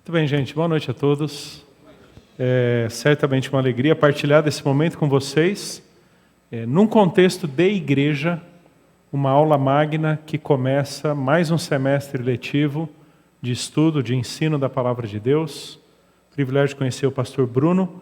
Muito bem, gente. Boa noite a todos. É certamente uma alegria partilhar desse momento com vocês, num contexto de igreja, uma aula magna que começa mais um semestre letivo de estudo, de ensino da Palavra de Deus. Privilégio de conhecer o pastor Bruno.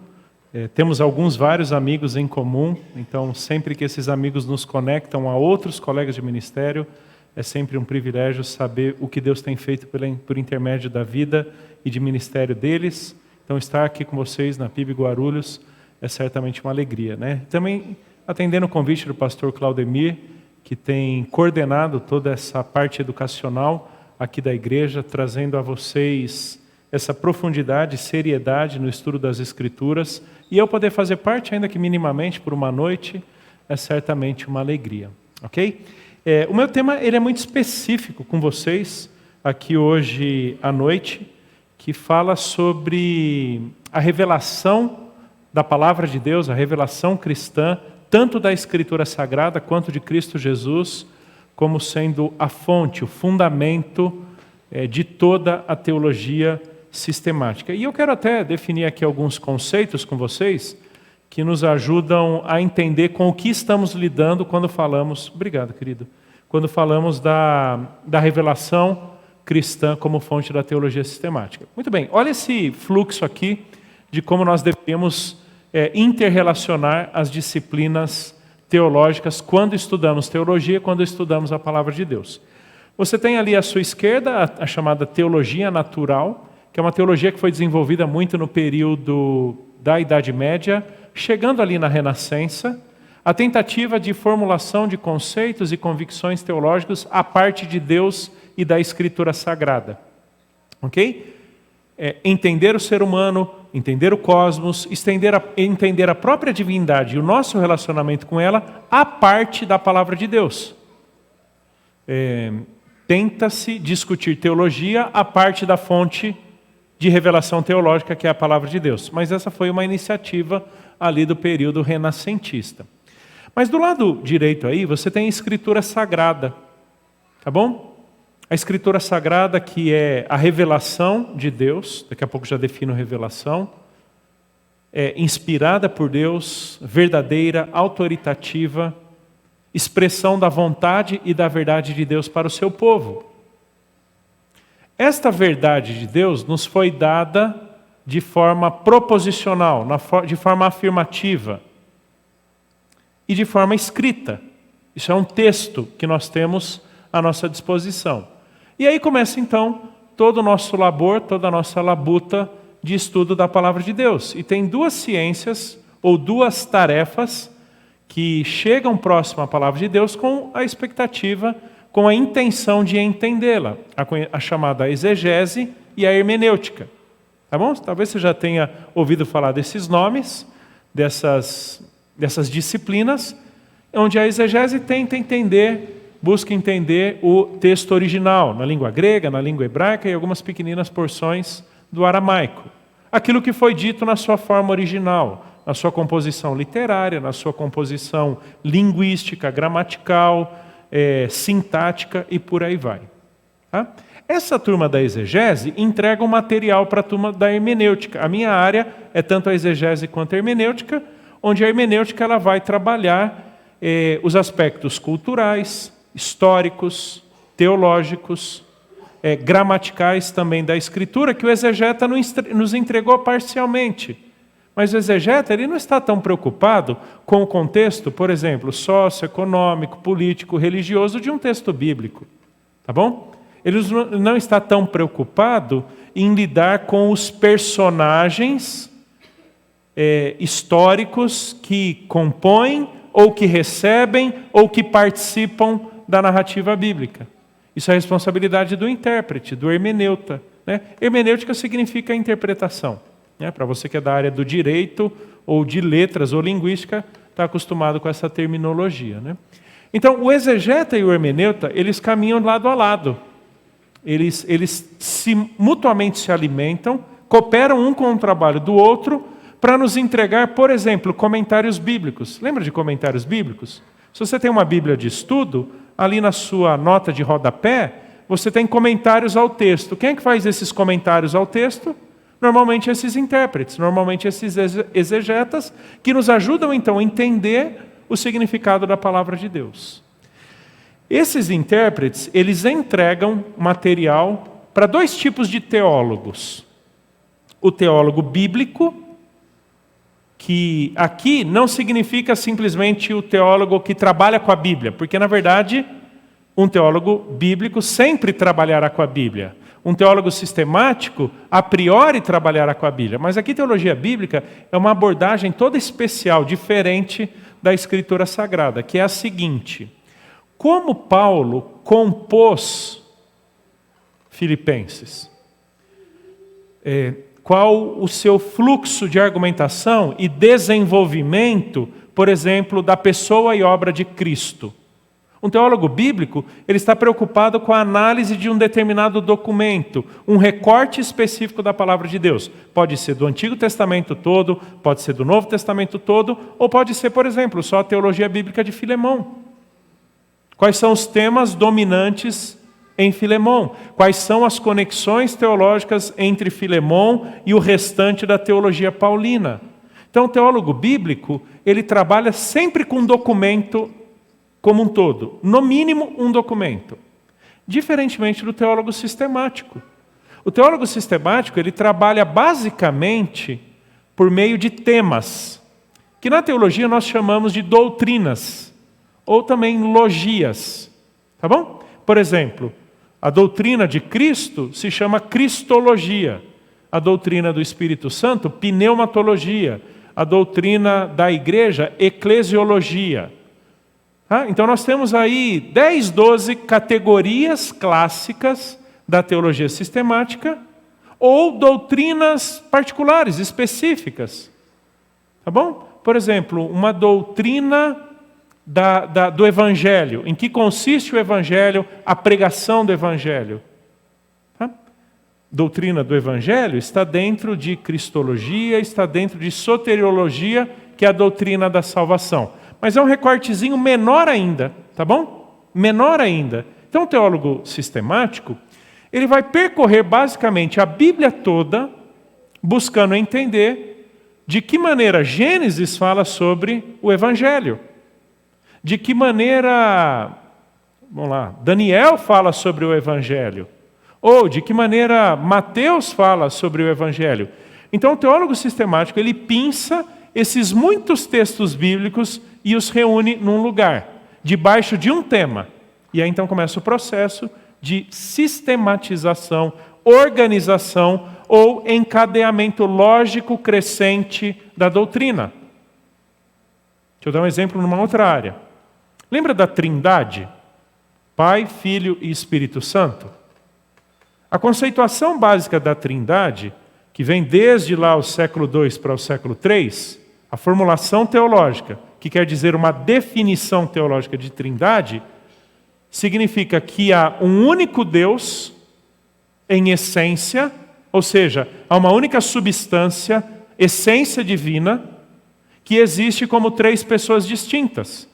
Temos vários amigos em comum, então sempre que esses amigos nos conectam a outros colegas de ministério, é sempre um privilégio saber o que Deus tem feito por intermédio da vida e de ministério deles. Então estar aqui com vocês na PIB Guarulhos é certamente uma alegria, né? Também atendendo o convite do pastor Claudemir, que tem coordenado toda essa parte educacional aqui da igreja, trazendo a vocês essa profundidade e seriedade no estudo das Escrituras, e eu poder fazer parte, ainda que minimamente, por uma noite, é certamente uma alegria, ok? O meu tema ele é muito específico com vocês, aqui hoje à noite, que fala sobre a revelação da Palavra de Deus, a revelação cristã, tanto da Escritura Sagrada quanto de Cristo Jesus, como sendo a fonte, o fundamento de toda a teologia sistemática. E eu quero até definir aqui alguns conceitos com vocês que nos ajudam a entender com o que estamos lidando quando falamos, obrigado querido, quando falamos da revelação cristã como fonte da teologia sistemática. Muito bem, olha esse fluxo aqui de como nós devemos interrelacionar as disciplinas teológicas quando estudamos teologia, quando estudamos a Palavra de Deus. Você tem ali à sua esquerda a chamada teologia natural, que é uma teologia que foi desenvolvida muito no período da Idade Média, chegando ali na Renascença, a tentativa de formulação de conceitos e convicções teológicos à parte de Deus e da Escritura Sagrada. Ok? Entender o ser humano, entender o cosmos, entender a própria divindade e o nosso relacionamento com ela à parte da Palavra de Deus. Tenta-se discutir teologia à parte da fonte de revelação teológica, que é a Palavra de Deus. Mas essa foi uma iniciativa ali do período renascentista. Mas do lado direito aí, você tem a Escritura Sagrada, tá bom? A Escritura Sagrada, que é a revelação de Deus, daqui a pouco já defino revelação, é inspirada por Deus, verdadeira, autoritativa, expressão da vontade e da verdade de Deus para o seu povo. Esta verdade de Deus nos foi dada de forma proposicional, de forma afirmativa e de forma escrita. Isso é um texto que nós temos à nossa disposição. E aí começa então todo o nosso labor, toda a nossa labuta de estudo da Palavra de Deus. E tem duas ciências ou duas tarefas que chegam próximo à Palavra de Deus com a expectativa, com a intenção de entendê-la, a chamada exegese e a hermenêutica. Tá bom? Talvez você já tenha ouvido falar desses nomes, dessas disciplinas, onde a exegese busca entender o texto original, na língua grega, na língua hebraica e algumas pequeninas porções do aramaico. Aquilo que foi dito na sua forma original, na sua composição literária, na sua composição linguística, gramatical, sintática e por aí vai. Tá? Essa turma da exegese entrega um material para a turma da hermenêutica. A minha área é tanto a exegese quanto a hermenêutica, onde a hermenêutica ela vai trabalhar os aspectos culturais, históricos, teológicos, gramaticais também da Escritura, que o exegeta nos entregou parcialmente. Mas o exegeta ele não está tão preocupado com o contexto, por exemplo, socioeconômico, político, religioso de um texto bíblico. Tá bom? Ele não está tão preocupado em lidar com os personagens históricos que compõem, ou que recebem, ou que participam da narrativa bíblica. Isso é a responsabilidade do intérprete, do hermeneuta, né? Hermenêutica significa interpretação. Para você que é da área do direito, ou de letras, ou linguística, está acostumado com essa terminologia, né? Então, o exegeta e o hermeneuta, eles caminham lado a lado. Eles mutuamente se alimentam, cooperam um com o trabalho do outro, para nos entregar, por exemplo, comentários bíblicos. Lembra de comentários bíblicos? Se você tem uma Bíblia de estudo, ali na sua nota de rodapé, você tem comentários ao texto. Quem é que faz esses comentários ao texto? Normalmente esses intérpretes, normalmente esses exegetas, que nos ajudam então a entender o significado da palavra de Deus. Esses intérpretes, eles entregam material para dois tipos de teólogos. O teólogo bíblico, que aqui não significa simplesmente o teólogo que trabalha com a Bíblia, porque na verdade um teólogo bíblico sempre trabalhará com a Bíblia. Um teólogo sistemático, a priori, trabalhará com a Bíblia. Mas aqui teologia bíblica é uma abordagem toda especial, diferente da Escritura Sagrada, que é a seguinte: como Paulo compôs Filipenses? Qual o seu fluxo de argumentação e desenvolvimento, por exemplo, da pessoa e obra de Cristo? Um teólogo bíblico, ele está preocupado com a análise de um determinado documento, um recorte específico da palavra de Deus. Pode ser do Antigo Testamento todo, pode ser do Novo Testamento todo, ou pode ser, por exemplo, só a teologia bíblica de Filemão. Quais são os temas dominantes em Filemão? Quais são as conexões teológicas entre Filemão e o restante da teologia paulina? Então, o teólogo bíblico, ele trabalha sempre com um documento como um todo, no mínimo um documento. Diferentemente do teólogo sistemático. O teólogo sistemático, ele trabalha basicamente por meio de temas, que na teologia nós chamamos de doutrinas, ou também logias. Tá bom? Por exemplo, a doutrina de Cristo se chama cristologia. A doutrina do Espírito Santo, pneumatologia. A doutrina da igreja, eclesiologia. Então nós temos aí 10, 12 categorias clássicas da teologia sistemática ou doutrinas particulares, específicas. Tá bom? Por exemplo, uma doutrina do Evangelho. Em que consiste o Evangelho, a pregação do Evangelho? Doutrina do Evangelho está dentro de cristologia, está dentro de soteriologia, que é a doutrina da salvação. Mas é um recortezinho menor ainda, tá bom? Menor ainda. Então, o teólogo sistemático, ele vai percorrer basicamente a Bíblia toda, buscando entender de que maneira Gênesis fala sobre o Evangelho. De que maneira, Daniel fala sobre o Evangelho. Ou de que maneira Mateus fala sobre o Evangelho. Então, o teólogo sistemático, ele pinça esses muitos textos bíblicos e os reúne num lugar, debaixo de um tema. E aí então começa o processo de sistematização, organização ou encadeamento lógico crescente da doutrina. Deixa eu dar um exemplo numa outra área. Lembra da Trindade? Pai, Filho e Espírito Santo? A conceituação básica da Trindade, que vem desde lá o século II para o século III, a formulação teológica, que quer dizer uma definição teológica de Trindade, significa que há um único Deus em essência, ou seja, há uma única substância, essência divina, que existe como três pessoas distintas.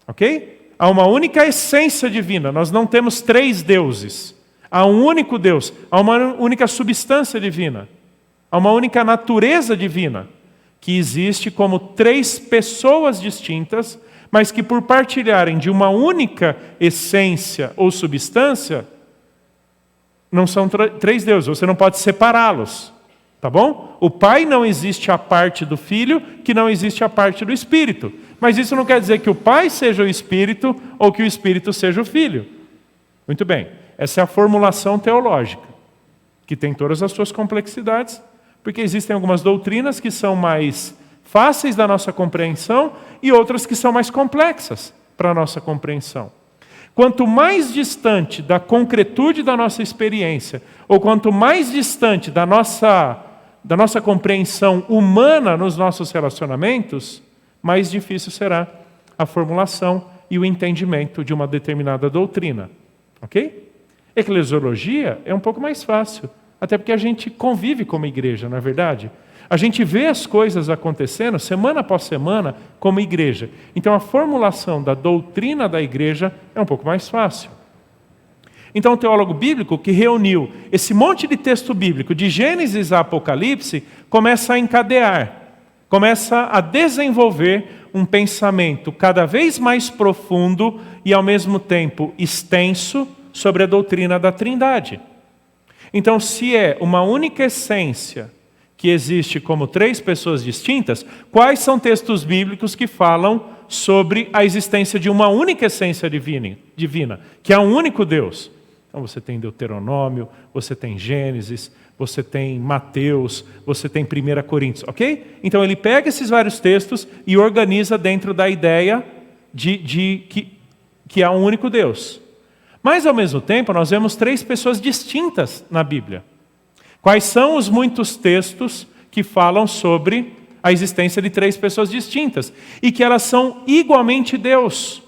Ok? Há uma única essência divina, nós não temos três deuses. Há um único Deus, há uma única substância divina. Há uma única natureza divina, que existe como três pessoas distintas, mas que por partilharem de uma única essência ou substância, não são três deuses, você não pode separá-los. Tá bom? O Pai não existe a parte do Filho, que não existe a parte do Espírito. Mas isso não quer dizer que o Pai seja o Espírito ou que o Espírito seja o Filho. Muito bem, essa é a formulação teológica, que tem todas as suas complexidades, porque existem algumas doutrinas que são mais fáceis da nossa compreensão e outras que são mais complexas para a nossa compreensão. Quanto mais distante da concretude da nossa experiência, ou quanto mais distante da nossa compreensão humana nos nossos relacionamentos, mais difícil será a formulação e o entendimento de uma determinada doutrina. Ok? Eclesiologia é um pouco mais fácil, até porque a gente convive como igreja, não é verdade? A gente vê as coisas acontecendo semana após semana como igreja. Então a formulação da doutrina da igreja é um pouco mais fácil. Então o teólogo bíblico que reuniu esse monte de texto bíblico, de Gênesis a Apocalipse, começa a encadear, começa a desenvolver um pensamento cada vez mais profundo e ao mesmo tempo extenso sobre a doutrina da Trindade. Então, se é uma única essência que existe como três pessoas distintas, quais são textos bíblicos que falam sobre a existência de uma única essência divina, que é um único Deus? Então você tem Deuteronômio, você tem Gênesis, você tem Mateus, você tem 1 Coríntios, ok? Então ele pega esses vários textos e organiza dentro da ideia que há um único Deus. Mas ao mesmo tempo nós vemos três pessoas distintas na Bíblia. Quais são os muitos textos que falam sobre a existência de três pessoas distintas e que elas são igualmente Deus?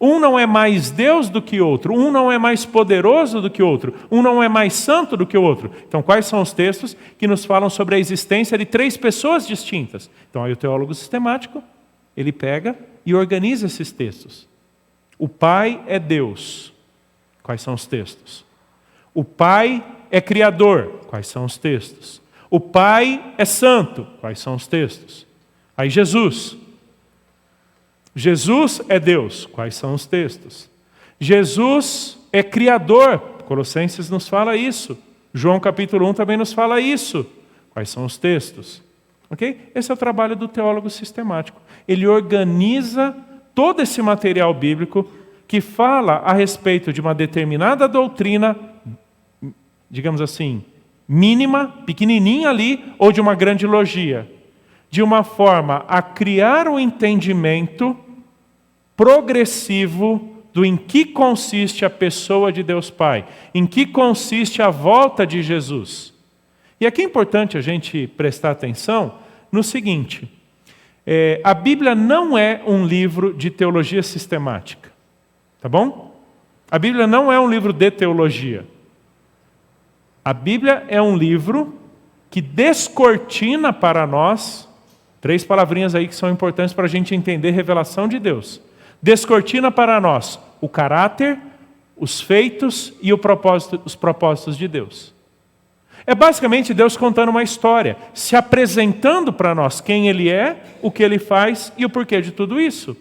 Um não é mais Deus do que outro, um não é mais poderoso do que outro, um não é mais santo do que o outro. Então, quais são os textos que nos falam sobre a existência de três pessoas distintas? Então, aí o teólogo sistemático, ele pega e organiza esses textos. O Pai é Deus. Quais são os textos? O Pai é Criador. Quais são os textos? O Pai é Santo. Quais são os textos? Aí Jesus é Deus. Quais são os textos? Jesus é Criador. Colossenses nos fala isso. João capítulo 1 também nos fala isso. Quais são os textos? Ok? Esse é o trabalho do teólogo sistemático. Ele organiza todo esse material bíblico que fala a respeito de uma determinada doutrina, digamos assim, mínima, pequenininha ali, ou de uma grande logia, de uma forma a criar um entendimento progressivo do em que consiste a pessoa de Deus Pai, em que consiste a volta de Jesus. E aqui é importante a gente prestar atenção no seguinte: a Bíblia não é um livro de teologia sistemática, tá bom? A Bíblia não é um livro de teologia. A Bíblia é um livro que descortina para nós, três palavrinhas aí que são importantes para a gente entender a revelação de Deus. Descortina para nós o caráter, os feitos e os propósitos de Deus. É basicamente Deus contando uma história, se apresentando para nós quem Ele é, o que Ele faz e o porquê de tudo isso.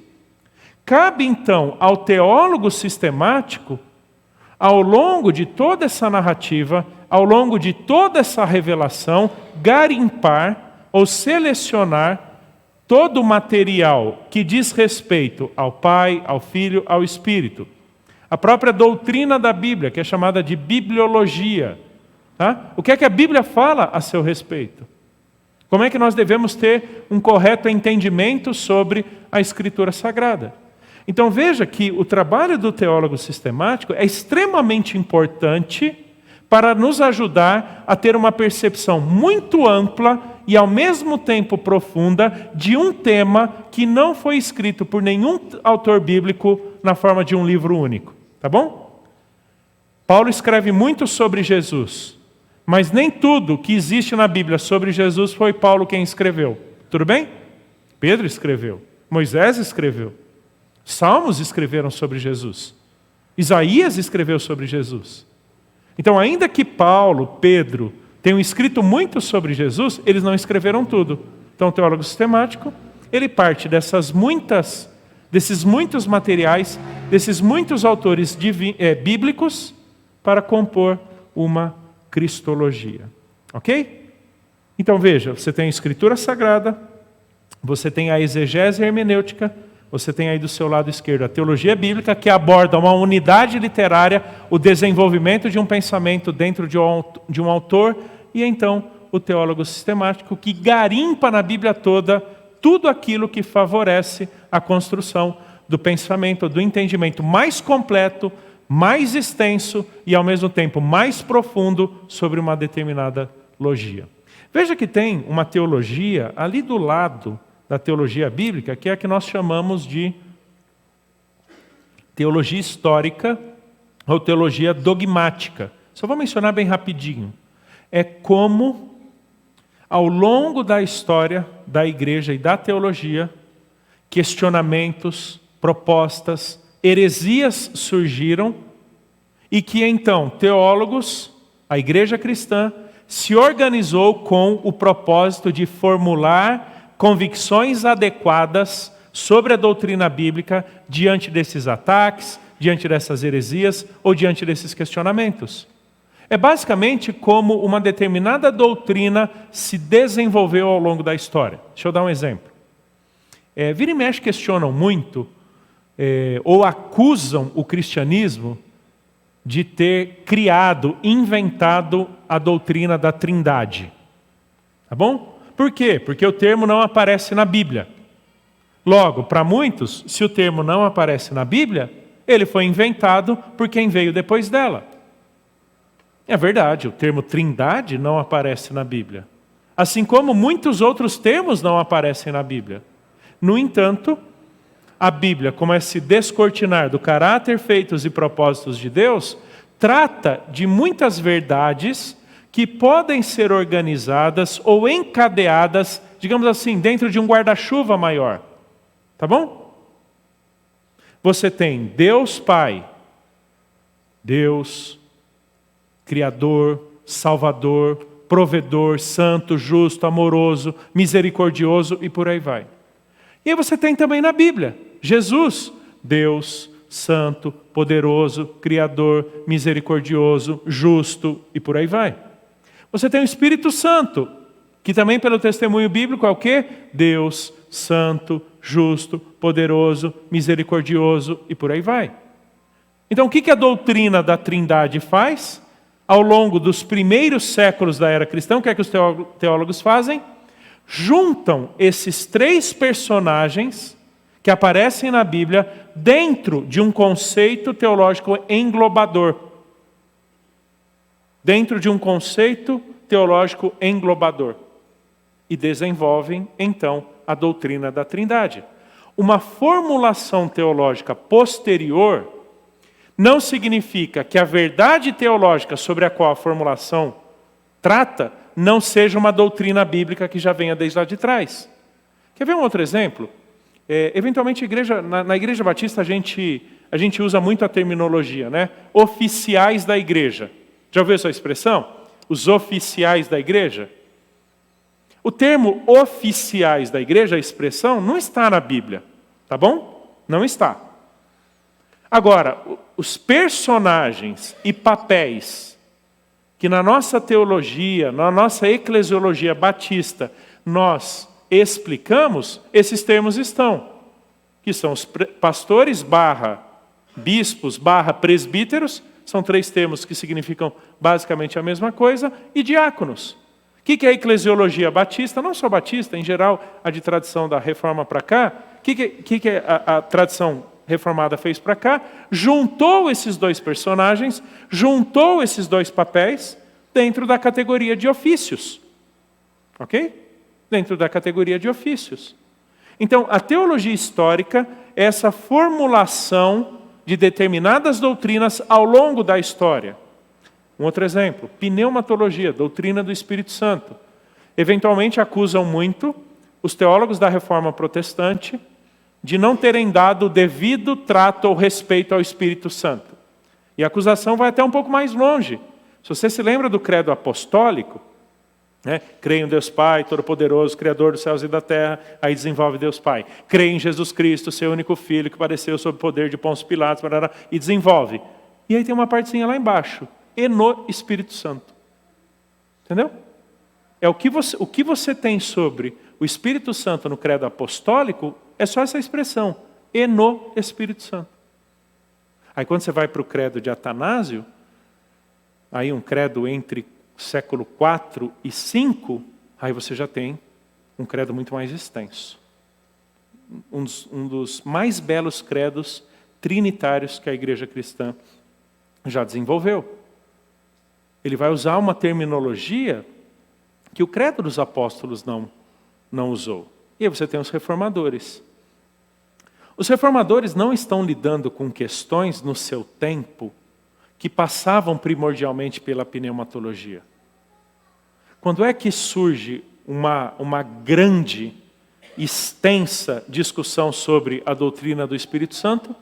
Cabe então ao teólogo sistemático, ao longo de toda essa narrativa, ao longo de toda essa revelação, garimpar ou selecionar todo o material que diz respeito ao Pai, ao Filho, ao Espírito. A própria doutrina da Bíblia, que é chamada de bibliologia. Tá? O que é que a Bíblia fala a seu respeito? Como é que nós devemos ter um correto entendimento sobre a Escritura Sagrada? Então veja que o trabalho do teólogo sistemático é extremamente importante para nos ajudar a ter uma percepção muito ampla e ao mesmo tempo profunda de um tema que não foi escrito por nenhum autor bíblico na forma de um livro único. Tá bom? Paulo escreve muito sobre Jesus, mas nem tudo que existe na Bíblia sobre Jesus foi Paulo quem escreveu. Tudo bem? Pedro escreveu, Moisés escreveu, Salmos escreveram sobre Jesus, Isaías escreveu sobre Jesus. Então, ainda que Paulo, Pedro tenham escrito muito sobre Jesus, eles não escreveram tudo. Então, o teólogo sistemático, ele parte desses muitos materiais, desses muitos autores bíblicos, para compor uma cristologia. Ok? Então, veja, você tem a Escritura Sagrada, você tem a exegese hermenêutica, você tem aí do seu lado esquerdo a teologia bíblica, que aborda uma unidade literária, o desenvolvimento de um pensamento dentro de um autor, e então o teólogo sistemático, que garimpa na Bíblia toda tudo aquilo que favorece a construção do pensamento, do entendimento mais completo, mais extenso e ao mesmo tempo mais profundo sobre uma determinada logia. Veja que tem uma teologia ali do lado da teologia bíblica, que é a que nós chamamos de teologia histórica ou teologia dogmática. Só vou mencionar bem rapidinho. É como, ao longo da história da igreja e da teologia, questionamentos, propostas, heresias surgiram E que então teólogos, a igreja cristã, se organizou com o propósito de formular convicções adequadas sobre a doutrina bíblica diante desses ataques, diante dessas heresias ou diante desses questionamentos. É basicamente como uma determinada doutrina se desenvolveu ao longo da história. Deixa eu dar um exemplo. Vira e mexe questionam muito ou acusam o cristianismo de ter criado, inventado a doutrina da Trindade. Tá bom? Por quê? Porque o termo não aparece na Bíblia. Logo, para muitos, se o termo não aparece na Bíblia, ele foi inventado por quem veio depois dela. É verdade, o termo Trindade não aparece na Bíblia. Assim como muitos outros termos não aparecem na Bíblia. No entanto, a Bíblia, como é se descortinar do caráter, feitos e propósitos de Deus, trata de muitas verdades que podem ser organizadas ou encadeadas, digamos assim, dentro de um guarda-chuva maior. Tá bom? Você tem Deus Pai, Deus, Criador, Salvador, Provedor, Santo, Justo, Amoroso, Misericordioso e por aí vai. E aí você tem também na Bíblia, Jesus, Deus, Santo, Poderoso, Criador, Misericordioso, Justo e por aí vai. Você tem o Espírito Santo, que também pelo testemunho bíblico é o quê? Deus, Santo, Justo, Poderoso, Misericordioso e por aí vai. Então o que a doutrina da Trindade faz? Ao longo dos primeiros séculos da era cristã, o que é que os teólogos fazem? Juntam esses três personagens que aparecem na Bíblia dentro de um conceito teológico englobador. Dentro de um conceito teológico englobador. E desenvolvem, então, a doutrina da Trindade. Uma formulação teológica posterior não significa que a verdade teológica sobre a qual a formulação trata não seja uma doutrina bíblica que já venha desde lá de trás. Quer ver um outro exemplo? Eventualmente, na Igreja Batista, a gente usa muito a terminologia, né? Oficiais da igreja. Já ouviu essa expressão? Os oficiais da igreja? O termo oficiais da igreja, a expressão, não está na Bíblia. Tá bom? Não está. Agora, os personagens e papéis que na nossa teologia, na nossa eclesiologia batista, nós explicamos, esses termos estão. Que são os pastores / bispos / presbíteros, são três termos que significam basicamente a mesma coisa, e diáconos. O que é a eclesiologia batista? Não só batista, em geral, a de tradição da reforma para cá. O que a tradição reformada fez para cá? Juntou esses dois personagens, juntou esses dois papéis dentro da categoria de ofícios. Ok? Dentro da categoria de ofícios. Então, a teologia histórica é essa formulação de determinadas doutrinas ao longo da história. Um outro exemplo, pneumatologia, doutrina do Espírito Santo. Eventualmente acusam muito os teólogos da Reforma Protestante de não terem dado o devido trato ou respeito ao Espírito Santo. E a acusação vai até um pouco mais longe. Se você se lembra do credo apostólico, né? Creio em Deus Pai, Todo-Poderoso, Criador dos céus e da terra, aí desenvolve Deus Pai. Creio em Jesus Cristo, seu único Filho, que padeceu sob o poder de Pôncio Pilatos, e desenvolve. E aí tem uma partezinha lá embaixo, e no Espírito Santo. Entendeu? É o que você tem sobre o Espírito Santo no credo apostólico, é só essa expressão, e no Espírito Santo. Aí quando você vai para o credo de Atanásio, aí um credo entre século IV e V, aí você já tem um credo muito mais extenso. Um dos mais belos credos trinitários que a igreja cristã já desenvolveu. Ele vai usar uma terminologia que o credo dos apóstolos não usou. E aí você tem os reformadores. Os reformadores não estão lidando com questões no seu tempo que passavam primordialmente pela pneumatologia. Quando é que surge uma grande, extensa discussão sobre a doutrina do Espírito Santo?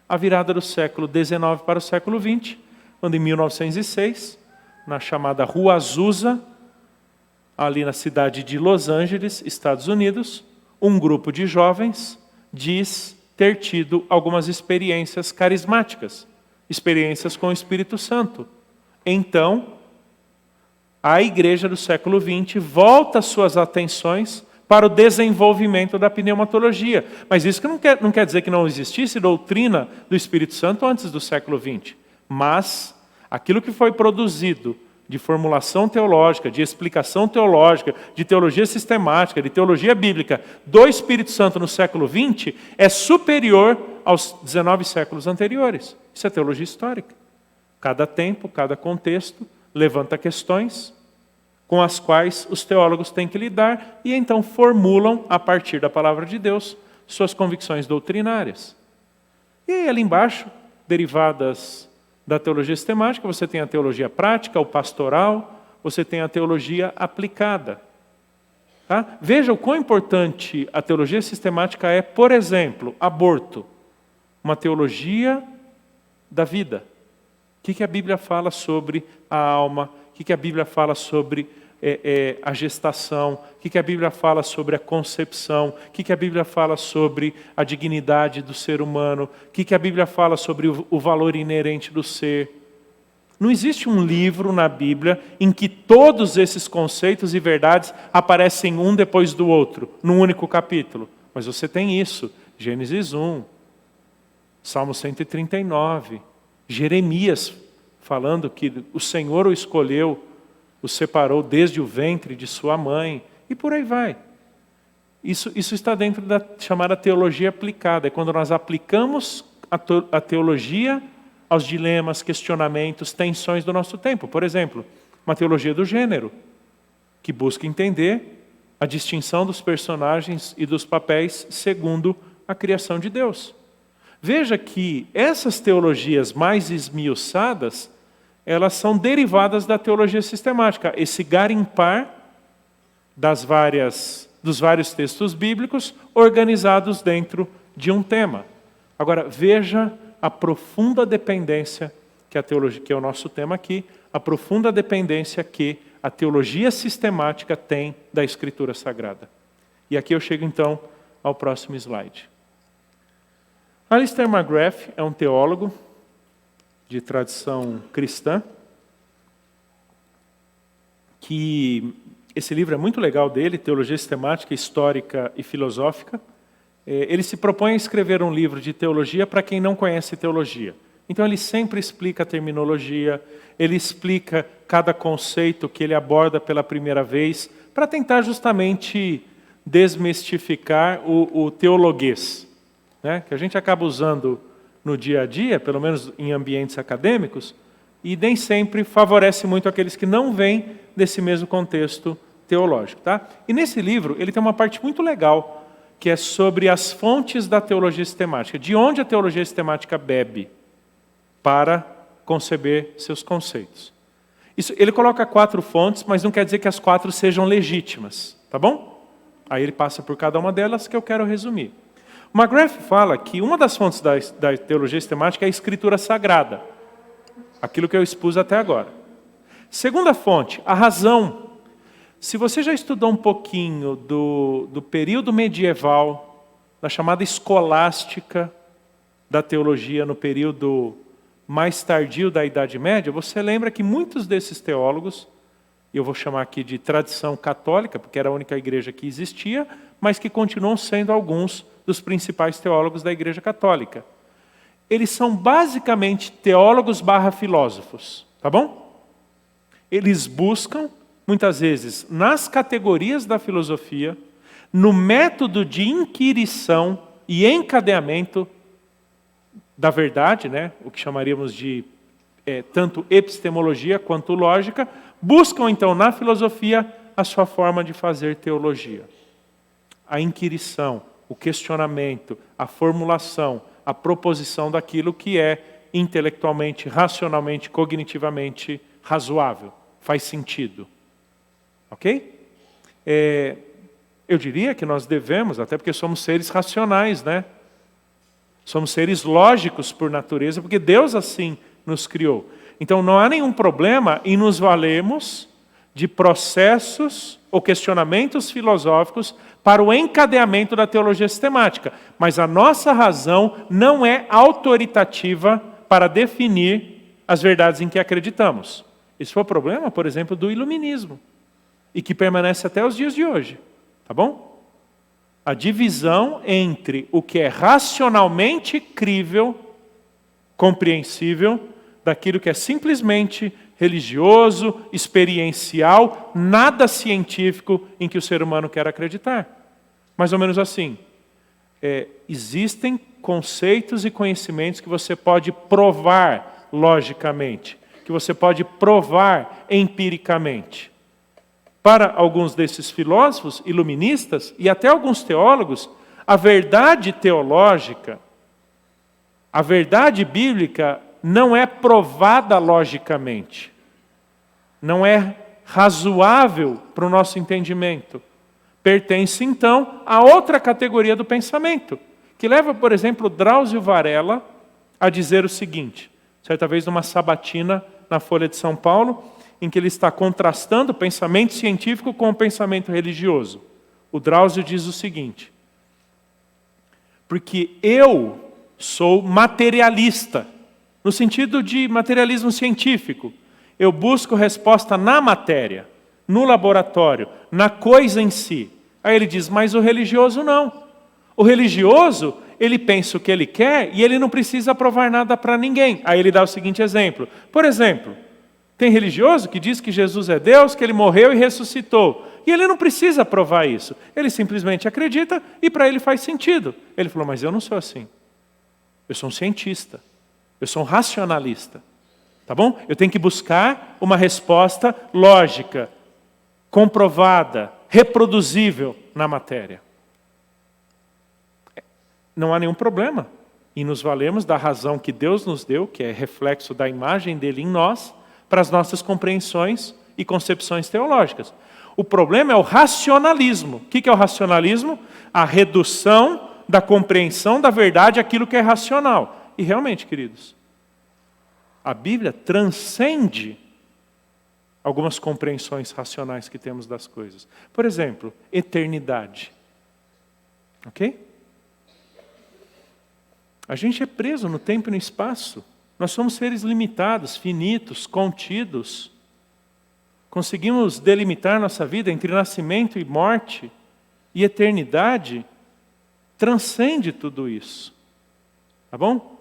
A virada do século XIX para o século XX, quando em 1906, na chamada Rua Azusa, ali na cidade de Los Angeles, Estados Unidos, um grupo de jovens diz ter tido algumas experiências carismáticas, experiências com o Espírito Santo. Então, a igreja do século XX volta suas atenções para o desenvolvimento da pneumatologia. Mas isso não quer dizer que não existisse doutrina do Espírito Santo antes do século XX. Mas aquilo que foi produzido de formulação teológica, de explicação teológica, de teologia sistemática, de teologia bíblica do Espírito Santo no século XX é superior aos 19 séculos anteriores. Isso é teologia histórica. Cada tempo, cada contexto levanta questões com as quais os teólogos têm que lidar e então formulam, a partir da palavra de Deus, suas convicções doutrinárias. E aí ali embaixo, derivadas da teologia sistemática, você tem a teologia prática, o pastoral, você tem a teologia aplicada. Tá? Veja o quão importante a teologia sistemática é, por exemplo, aborto. Uma teologia da vida. O que a Bíblia fala sobre a alma? O que a Bíblia fala sobre a gestação? O que a Bíblia fala sobre a concepção? O que a Bíblia fala sobre a dignidade do ser humano? O que a Bíblia fala sobre o valor inerente do ser? Não existe um livro na Bíblia em que todos esses conceitos e verdades aparecem um depois do outro, num único capítulo. Mas você tem isso. Gênesis 1, Salmo 139, Jeremias falando que o Senhor o escolheu, o separou desde o ventre de sua mãe, e por aí vai. Isso está dentro da chamada teologia aplicada, é quando nós aplicamos a teologia aos dilemas, questionamentos, tensões do nosso tempo. Por exemplo, uma teologia do gênero, que busca entender a distinção dos personagens e dos papéis segundo a criação de Deus. Veja que essas teologias mais esmiuçadas, elas são derivadas da teologia sistemática. Esse garimpar dos vários textos bíblicos organizados dentro de um tema. Agora, veja a profunda dependência que a teologia, que é o nosso tema aqui, a profunda dependência que a teologia sistemática tem da Escritura Sagrada. E aqui eu chego então ao próximo slide. Alistair McGrath é um teólogo de tradição cristã, que esse livro é muito legal dele, Teologia Sistemática, Histórica e Filosófica. Ele se propõe a escrever um livro de teologia para quem não conhece teologia. Então ele sempre explica a terminologia, ele explica cada conceito que ele aborda pela primeira vez, para tentar justamente desmistificar o teologuês, né? Que a gente acaba usando no dia a dia, pelo menos em ambientes acadêmicos, e nem sempre favorece muito aqueles que não vêm desse mesmo contexto teológico. Tá? E nesse livro, ele tem uma parte muito legal, que é sobre as fontes da teologia sistemática. De onde a teologia sistemática bebe para conceber seus conceitos. Ele coloca 4 fontes, mas não quer dizer que as 4 sejam legítimas. Tá bom? Aí ele passa por cada uma delas, que eu quero resumir. O McGrath fala que uma das fontes da teologia sistemática é a Escritura Sagrada. Aquilo que eu expus até agora. Segunda fonte, a razão. Se você já estudou um pouquinho do período medieval, da chamada escolástica da teologia no período mais tardio da Idade Média, você lembra que muitos desses teólogos, eu vou chamar aqui de tradição católica, porque era a única igreja que existia, mas que continuam sendo alguns dos principais teólogos da Igreja Católica. Eles são basicamente teólogos / filósofos, tá bom? Eles buscam, muitas vezes, nas categorias da filosofia, no método de inquirição e encadeamento da verdade, né? O que chamaríamos de tanto epistemologia quanto lógica, buscam então na filosofia a sua forma de fazer teologia. A inquirição, o questionamento, a formulação, a proposição daquilo que é intelectualmente, racionalmente, cognitivamente razoável, faz sentido. Ok? Eu diria que nós devemos, até porque somos seres racionais, né? Somos seres lógicos por natureza, porque Deus assim nos criou. Então não há nenhum problema em nos valermos de processos ou questionamentos filosóficos para o encadeamento da teologia sistemática. Mas a nossa razão não é autoritativa para definir as verdades em que acreditamos. Esse foi o problema, por exemplo, do iluminismo, e que permanece até os dias de hoje. Tá bom? A divisão entre o que é racionalmente crível, compreensível, daquilo que é simplesmente religioso, experiencial, nada científico em que o ser humano quer acreditar. Mais ou menos assim. Existem conceitos e conhecimentos que você pode provar logicamente, que você pode provar empiricamente. Para alguns desses filósofos iluministas e até alguns teólogos, a verdade teológica, a verdade bíblica não é provada logicamente. Não é razoável para o nosso entendimento. Pertence, então, a outra categoria do pensamento, que leva, por exemplo, Drauzio Varela a dizer o seguinte, certa vez numa sabatina na Folha de São Paulo, em que ele está contrastando o pensamento científico com o pensamento religioso. O Drauzio diz o seguinte: porque eu sou materialista, no sentido de materialismo científico. Eu busco resposta na matéria, no laboratório, na coisa em si. Aí ele diz, mas o religioso não. O religioso, ele pensa o que ele quer e ele não precisa provar nada para ninguém. Aí ele dá o seguinte exemplo. Por exemplo, tem religioso que diz que Jesus é Deus, que ele morreu e ressuscitou. E ele não precisa provar isso. Ele simplesmente acredita e para ele faz sentido. Ele falou, mas eu não sou assim. Eu sou um cientista. Eu sou um racionalista. Tá bom? Eu tenho que buscar uma resposta lógica, comprovada, reproduzível na matéria. Não há nenhum problema em nos valermos da razão que Deus nos deu, que é reflexo da imagem dele em nós, para as nossas compreensões e concepções teológicas. O problema é o racionalismo. O que é o racionalismo? A redução da compreensão da verdade àquilo que é racional. E realmente, queridos, a Bíblia transcende algumas compreensões racionais que temos das coisas. Por exemplo, eternidade. Ok? A gente é preso no tempo e no espaço. Nós somos seres limitados, finitos, contidos. Conseguimos delimitar nossa vida entre nascimento e morte. E eternidade transcende tudo isso. Tá bom?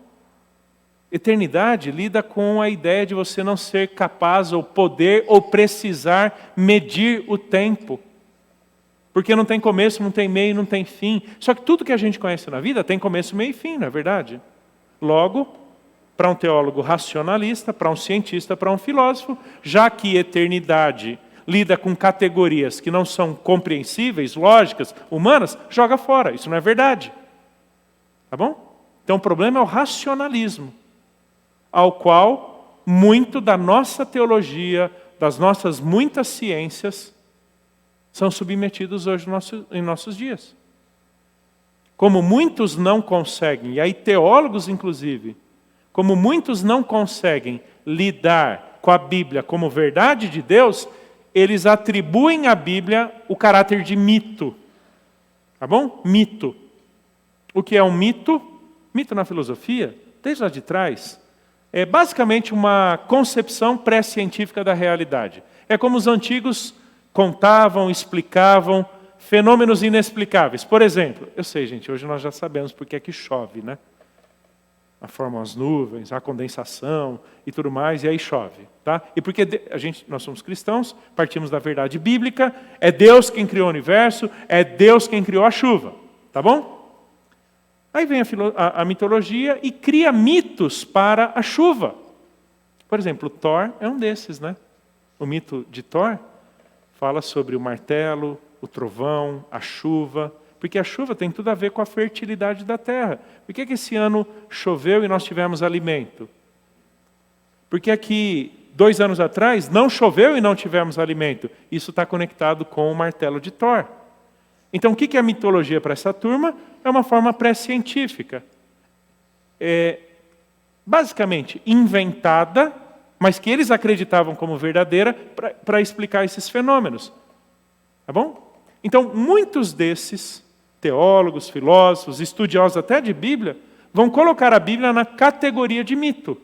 Eternidade lida com a ideia de você não ser capaz ou poder ou precisar medir o tempo. Porque não tem começo, não tem meio, não tem fim. Só que tudo que a gente conhece na vida tem começo, meio e fim, não é verdade? Logo, para um teólogo racionalista, para um cientista, para um filósofo, já que eternidade lida com categorias que não são compreensíveis, lógicas, humanas, joga fora. Isso não é verdade. Tá bom? Então o problema é o racionalismo, ao qual muito da nossa teologia, das nossas muitas ciências, são submetidos hoje em nossos dias. Como muitos não conseguem, e aí teólogos inclusive, como muitos não conseguem lidar com a Bíblia como verdade de Deus, eles atribuem à Bíblia o caráter de mito. Tá bom? Mito. O que é um mito? Mito na filosofia, desde lá de trás, é basicamente uma concepção pré-científica da realidade. É como os antigos contavam, explicavam fenômenos inexplicáveis. Por exemplo, eu sei, gente, hoje nós já sabemos porque é que chove, né? Formam as nuvens, a condensação e tudo mais, e aí chove. Tá? E porque nós somos cristãos, partimos da verdade bíblica, é Deus quem criou o universo, é Deus quem criou a chuva. Tá bom? Aí vem a mitologia e cria mitos para a chuva. Por exemplo, Thor é um desses, né? O mito de Thor fala sobre o martelo, o trovão, a chuva, porque a chuva tem tudo a ver com a fertilidade da terra. Por que esse ano choveu e nós tivemos alimento? Porque aqui, 2 anos atrás, não choveu e não tivemos alimento. Isso está conectado com o martelo de Thor. Então, o que é a mitologia para essa turma? É uma forma pré-científica. Basicamente, inventada, mas que eles acreditavam como verdadeira para explicar esses fenômenos. Tá bom? Então, muitos desses teólogos, filósofos, estudiosos até de Bíblia, vão colocar a Bíblia na categoria de mito.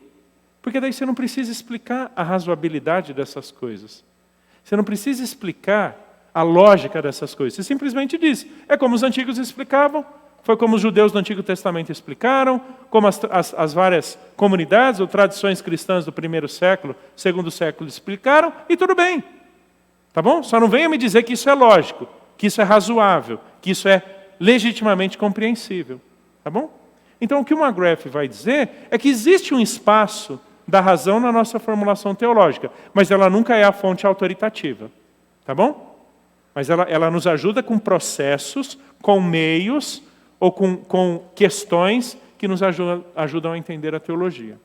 Porque daí você não precisa explicar a razoabilidade dessas coisas. Você não precisa explicar a lógica dessas coisas. Você simplesmente diz, é como os antigos explicavam, foi como os judeus do Antigo Testamento explicaram, como as várias comunidades ou tradições cristãs do primeiro século, segundo século explicaram, e tudo bem. Tá bom? Só não venha me dizer que isso é lógico, que isso é razoável, que isso é legitimamente compreensível. Tá bom? Então o que o McGrath vai dizer é que existe um espaço da razão na nossa formulação teológica, mas ela nunca é a fonte autoritativa. Tá bom? Mas ela nos ajuda com processos, com meios, ou com questões que nos ajudam a entender a teologia.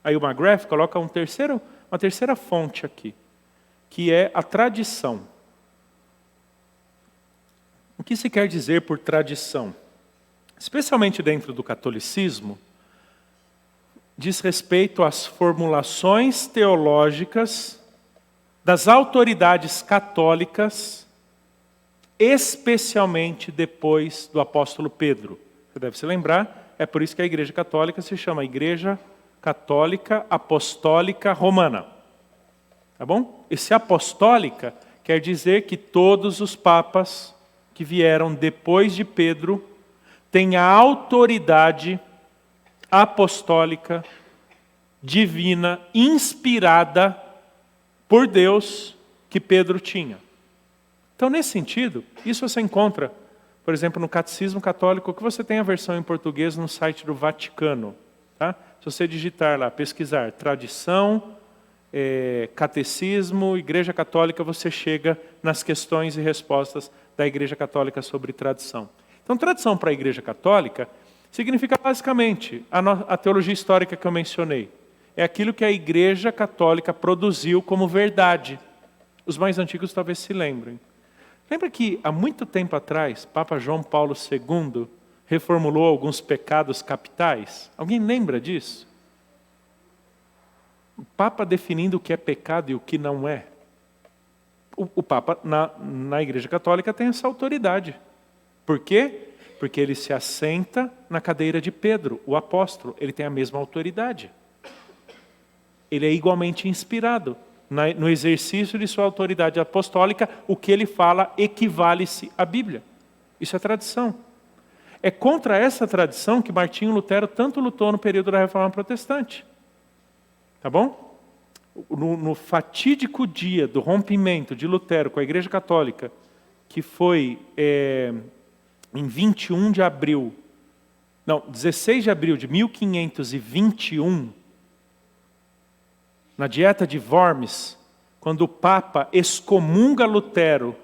Aí o McGrath coloca uma terceira fonte aqui, que é a tradição. O que se quer dizer por tradição? Especialmente dentro do catolicismo, diz respeito às formulações teológicas das autoridades católicas, especialmente depois do apóstolo Pedro. Você deve se lembrar, é por isso que a Igreja Católica se chama Igreja Católica Apostólica Romana. Tá bom? Esse apostólica quer dizer que todos os papas que vieram depois de Pedro têm a autoridade apostólica, divina, inspirada por Deus que Pedro tinha. Então, nesse sentido, isso você encontra, por exemplo, no Catecismo Católico, que você tem a versão em português no site do Vaticano. Tá? Se você digitar lá, pesquisar tradição, catecismo, Igreja Católica, você chega nas questões e respostas da Igreja Católica sobre tradição. Então, tradição para a Igreja Católica significa basicamente a teologia histórica que eu mencionei. É aquilo que a Igreja Católica produziu como verdade. Os mais antigos talvez se lembrem. Lembra que há muito tempo atrás, Papa João Paulo II reformulou alguns pecados capitais? Alguém lembra disso? O Papa definindo o que é pecado e o que não é. O Papa, na Igreja Católica, tem essa autoridade. Por quê? Porque ele se assenta na cadeira de Pedro, o apóstolo. Ele tem a mesma autoridade. Ele é igualmente inspirado. No exercício de sua autoridade apostólica, o que ele fala equivale-se à Bíblia. Isso é tradição. É contra essa tradição que Martinho Lutero tanto lutou no período da Reforma Protestante. Tá bom? No fatídico dia do rompimento de Lutero com a Igreja Católica, que foi em 16 de abril de 1521, na Dieta de Worms, quando o Papa excomunga Lutero,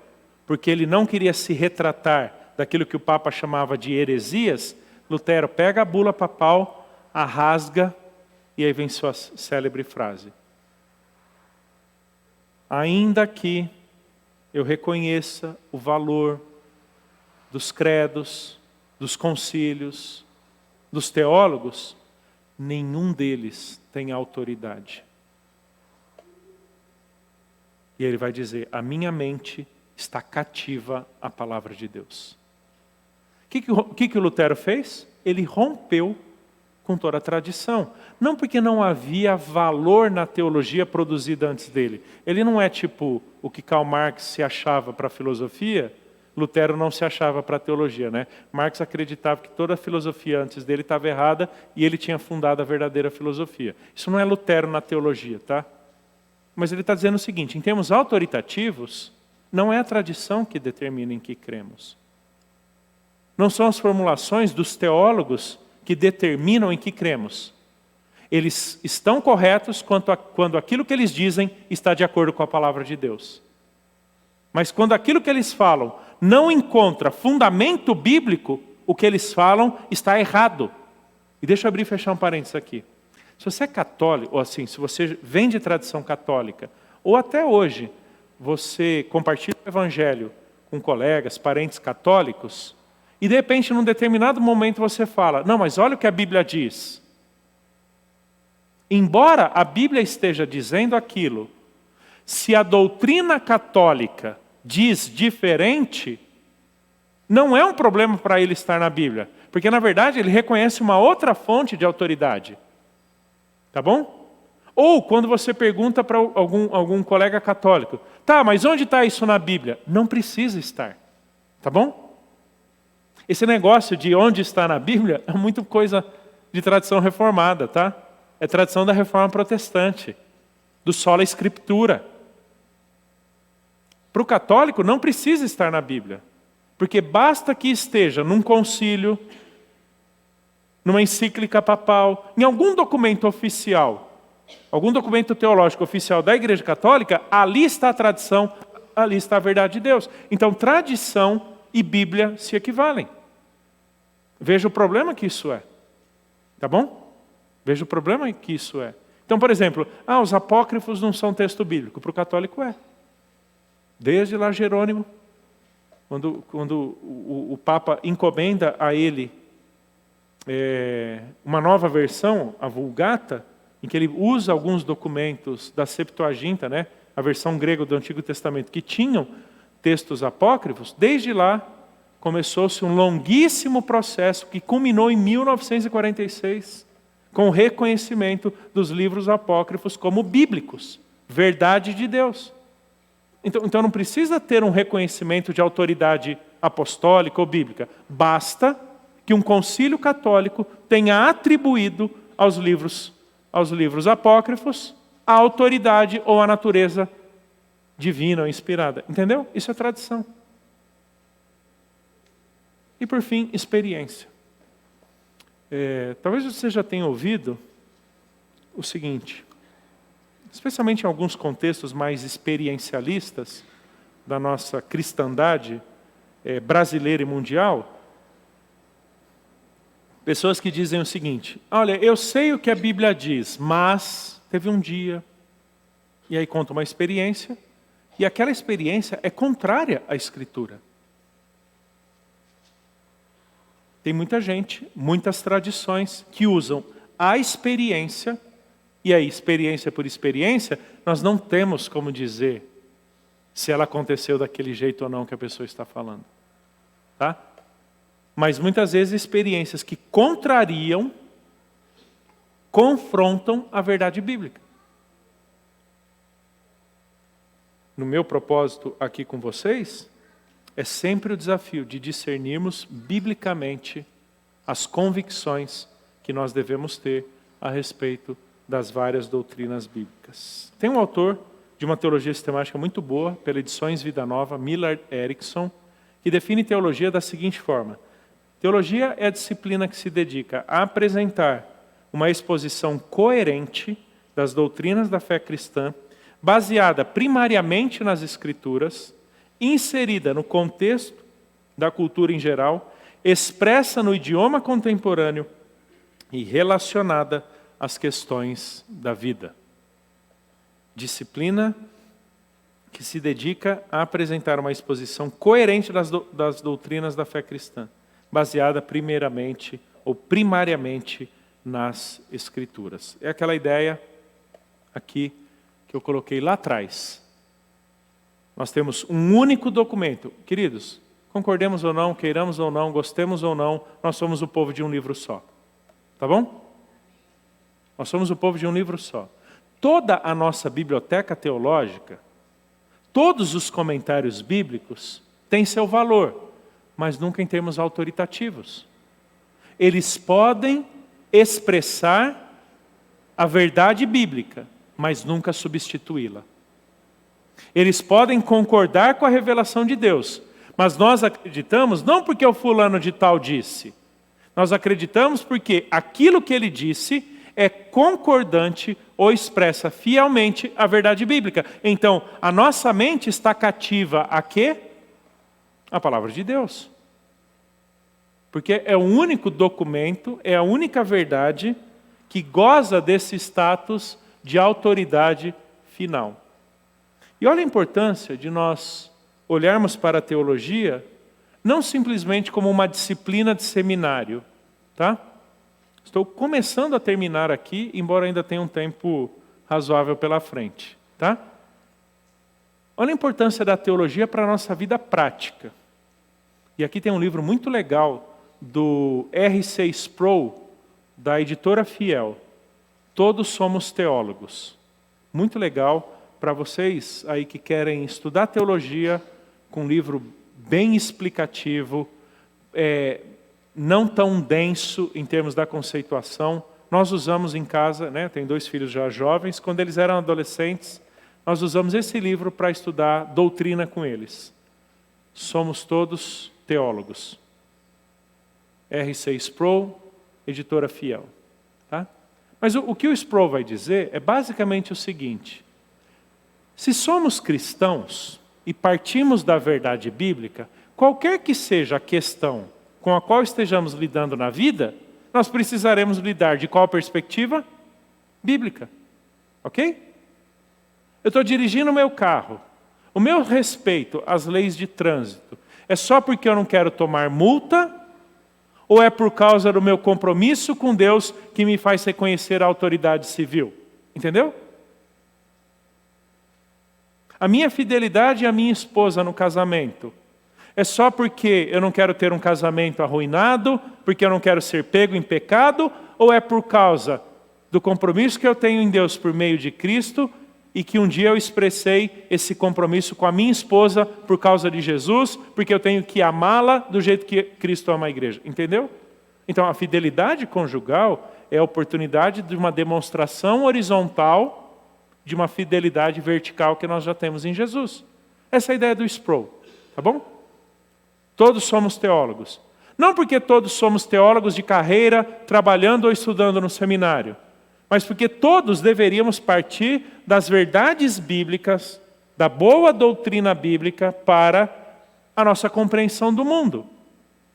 porque ele não queria se retratar daquilo que o Papa chamava de heresias, Lutero pega a bula papal, a rasga, e aí vem sua célebre frase. Ainda que eu reconheça o valor dos credos, dos concílios, dos teólogos, nenhum deles tem autoridade. E ele vai dizer, a minha mente está cativa à palavra de Deus. O que o Lutero fez? Ele rompeu com toda a tradição. Não porque não havia valor na teologia produzida antes dele. Ele não é tipo o que Karl Marx se achava para a filosofia, Lutero não se achava para a teologia, né? Marx acreditava que toda a filosofia antes dele estava errada e ele tinha fundado a verdadeira filosofia. Isso não é Lutero na teologia, tá? Mas ele está dizendo o seguinte, em termos autoritativos, não é a tradição que determina em que cremos. Não são as formulações dos teólogos que determinam em que cremos. Eles estão corretos quando aquilo que eles dizem está de acordo com a palavra de Deus. Mas quando aquilo que eles falam não encontra fundamento bíblico, o que eles falam está errado. E deixa eu abrir e fechar um parênteses aqui. Se você é católico, ou assim, se você vem de tradição católica, ou até hoje, você compartilha o evangelho com colegas, parentes católicos, e de repente, num determinado momento, você fala, não, mas olha o que a Bíblia diz. Embora a Bíblia esteja dizendo aquilo, se a doutrina católica diz diferente, não é um problema para ele estar na Bíblia. Porque, na verdade, ele reconhece uma outra fonte de autoridade. Tá bom? Ou, quando você pergunta para algum colega católico, tá, mas onde está isso na Bíblia? Não precisa estar. Tá bom? Esse negócio de onde está na Bíblia é muito coisa de tradição reformada, tá? É tradição da reforma protestante, do sola escritura. Para o católico não precisa estar na Bíblia, porque basta que esteja num concílio, numa encíclica papal, em algum documento oficial, algum documento teológico oficial da Igreja Católica, ali está a tradição, ali está a verdade de Deus. Então, tradição e Bíblia se equivalem. Veja o problema que isso é. Tá bom? Veja o problema que isso é. Então, por exemplo, os apócrifos não são texto bíblico. Para o católico é. Desde lá Jerônimo, quando o Papa encomenda a ele uma nova versão, a Vulgata, em que ele usa alguns documentos da Septuaginta, né, a versão grega do Antigo Testamento, que tinham textos apócrifos, desde lá começou-se um longuíssimo processo que culminou em 1946, com o reconhecimento dos livros apócrifos como bíblicos, verdade de Deus. Então não precisa ter um reconhecimento de autoridade apostólica ou bíblica. Basta que um concílio católico tenha atribuído aos livros apócrifos a autoridade ou a natureza divina ou inspirada. Entendeu? Isso é tradição. E por fim, experiência. Talvez você já tenha ouvido o seguinte, especialmente em alguns contextos mais experiencialistas da nossa cristandade brasileira e mundial, pessoas que dizem o seguinte, olha, eu sei o que a Bíblia diz, mas teve um dia, e aí conta uma experiência, e aquela experiência é contrária à Escritura. Tem muita gente, muitas tradições que usam a experiência, e aí experiência por experiência, nós não temos como dizer se ela aconteceu daquele jeito ou não que a pessoa está falando. Tá? Mas muitas vezes experiências que contrariam, confrontam a verdade bíblica. No meu propósito aqui com vocês, é sempre o desafio de discernirmos biblicamente as convicções que nós devemos ter a respeito das várias doutrinas bíblicas. Tem um autor de uma teologia sistemática muito boa, pela Edições Vida Nova, Millard Erickson, que define teologia da seguinte forma. Teologia é a disciplina que se dedica a apresentar uma exposição coerente das doutrinas da fé cristã, baseada primariamente nas Escrituras, inserida no contexto da cultura em geral, expressa no idioma contemporâneo e relacionada às questões da vida. Disciplina que se dedica a apresentar uma exposição coerente das doutrinas da fé cristã, baseada primeiramente ou primariamente nas Escrituras. É aquela ideia aqui que eu coloquei lá atrás. Nós temos um único documento. Queridos, concordemos ou não, queiramos ou não, gostemos ou não, nós somos o povo de um livro só. Tá bom? Nós somos o povo de um livro só. Toda a nossa biblioteca teológica, todos os comentários bíblicos têm seu valor, mas nunca em termos autoritativos. Eles podem expressar a verdade bíblica, mas nunca substituí-la. Eles podem concordar com a revelação de Deus, mas nós acreditamos não porque o fulano de tal disse. Nós acreditamos porque aquilo que ele disse é concordante ou expressa fielmente a verdade bíblica. Então, a nossa mente está cativa a quê? A palavra de Deus. Porque é o único documento, é a única verdade que goza desse status de autoridade final. E olha a importância de nós olharmos para a teologia não simplesmente como uma disciplina de seminário, tá? Estou começando a terminar aqui, embora ainda tenha um tempo razoável pela frente. Tá? Olha a importância da teologia para a nossa vida prática. E aqui tem um livro muito legal do R.C. Sproul, da editora Fiel. Todos somos teólogos. Muito legal para vocês aí que querem estudar teologia, com um livro bem explicativo, não tão denso em termos da conceituação. Nós usamos em casa, né, tenho 2 filhos já jovens, quando eles eram adolescentes, nós usamos esse livro para estudar doutrina com eles. Somos todos teólogos. R.C. Sproul, editora Fiel. Tá? Mas o que o Sproul vai dizer é basicamente o seguinte: se somos cristãos e partimos da verdade bíblica, qualquer que seja a questão com a qual estejamos lidando na vida, nós precisaremos lidar de qual perspectiva? Bíblica. Ok? Eu estou dirigindo o meu carro. O meu respeito às leis de trânsito é só porque eu não quero tomar multa? Ou é por causa do meu compromisso com Deus que me faz reconhecer a autoridade civil? Entendeu? A minha fidelidade à minha esposa no casamento é só porque eu não quero ter um casamento arruinado, porque eu não quero ser pego em pecado, ou é por causa do compromisso que eu tenho em Deus por meio de Cristo e que um dia eu expressei esse compromisso com a minha esposa por causa de Jesus, porque eu tenho que amá-la do jeito que Cristo ama a igreja. Entendeu? Então a fidelidade conjugal é a oportunidade de uma demonstração horizontal de uma fidelidade vertical que nós já temos em Jesus. Essa é a ideia do Sproul. Tá bom? Todos somos teólogos. Não porque todos somos teólogos de carreira, trabalhando ou estudando no seminário, mas porque todos deveríamos partir das verdades bíblicas, da boa doutrina bíblica para a nossa compreensão do mundo.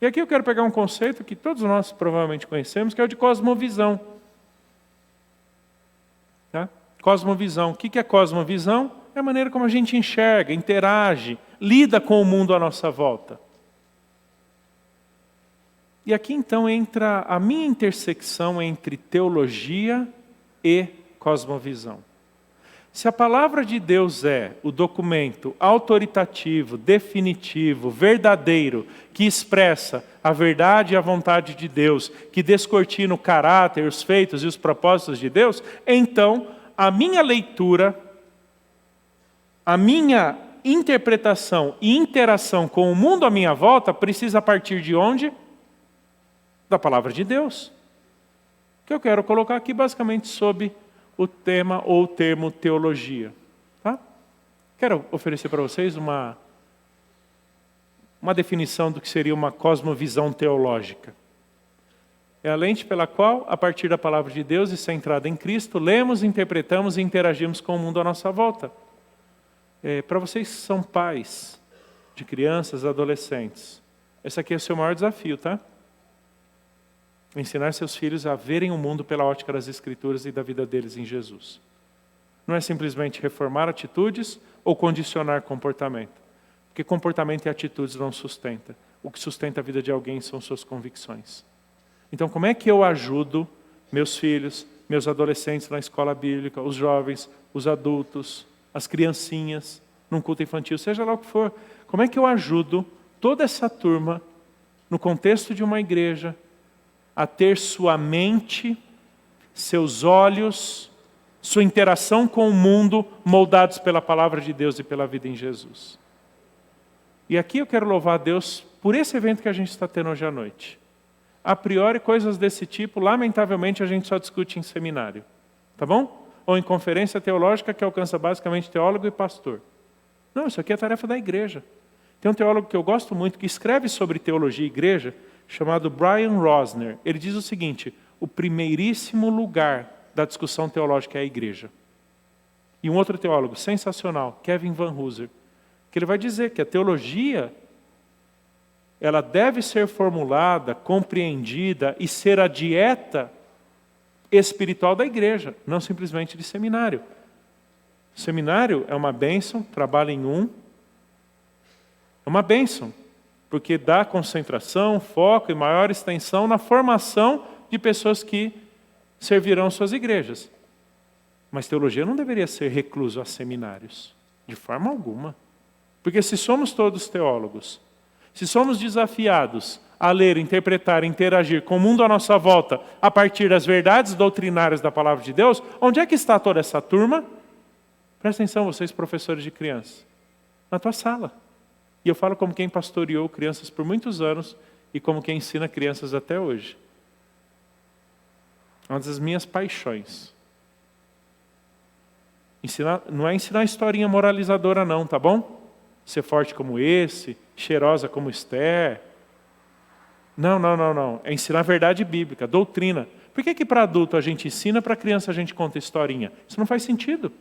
E aqui eu quero pegar um conceito que todos nós provavelmente conhecemos, que é o de cosmovisão. Tá? Cosmovisão. O que é cosmovisão? É a maneira como a gente enxerga, interage, lida com o mundo à nossa volta. E aqui então entra a minha intersecção entre teologia e cosmovisão. Se a palavra de Deus é o documento autoritativo, definitivo, verdadeiro, que expressa a verdade e a vontade de Deus, que descortina o caráter, os feitos e os propósitos de Deus, então a minha leitura, a minha interpretação e interação com o mundo à minha volta precisa partir de onde? Da palavra de Deus. Que eu quero colocar aqui basicamente sob o tema ou o termo teologia. Tá? Quero oferecer para vocês uma definição do que seria uma cosmovisão teológica. É a lente pela qual, a partir da palavra de Deus e centrada em Cristo, lemos, interpretamos e interagimos com o mundo à nossa volta. Para vocês que são pais de crianças, adolescentes, esse aqui é o seu maior desafio, tá? Ensinar seus filhos a verem o mundo pela ótica das Escrituras e da vida deles em Jesus. Não é simplesmente reformar atitudes ou condicionar comportamento. Porque comportamento e atitudes não sustenta. O que sustenta a vida de alguém são suas convicções. Então, como é que eu ajudo meus filhos, meus adolescentes na escola bíblica, os jovens, os adultos, as criancinhas, num culto infantil, seja lá o que for. Como é que eu ajudo toda essa turma, no contexto de uma igreja, a ter sua mente, seus olhos, sua interação com o mundo moldados pela palavra de Deus e pela vida em Jesus. E aqui eu quero louvar a Deus por esse evento que a gente está tendo hoje à noite. A priori, coisas desse tipo, lamentavelmente, a gente só discute em seminário. Tá bom? Ou em conferência teológica que alcança basicamente teólogo e pastor. Não, isso aqui é tarefa da igreja. Tem um teólogo que eu gosto muito, que escreve sobre teologia e igreja, chamado Brian Rosner. Ele diz o seguinte: o primeiríssimo lugar da discussão teológica é a igreja. E um outro teólogo sensacional, Kevin Van Hooser, que ele vai dizer que a teologia ela deve ser formulada, compreendida e ser a dieta espiritual da igreja, não simplesmente de seminário. O seminário é uma bênção, trabalho em um, é uma bênção, porque dá concentração, foco e maior extensão na formação de pessoas que servirão suas igrejas. Mas teologia não deveria ser recluso a seminários, de forma alguma. Porque se somos todos teólogos, se somos desafiados a ler, interpretar, interagir com o mundo à nossa volta a partir das verdades doutrinárias da palavra de Deus, onde é que está toda essa turma? Presta atenção, vocês professores de crianças, na tua sala. E eu falo como quem pastoreou crianças por muitos anos e como quem ensina crianças até hoje. Uma das minhas paixões. Não é ensinar historinha moralizadora não, tá bom? Ser forte como esse, cheirosa como Esther. Não. É ensinar a verdade bíblica, doutrina. Por que para adulto a gente ensina, para criança a gente conta historinha? Isso não faz sentido.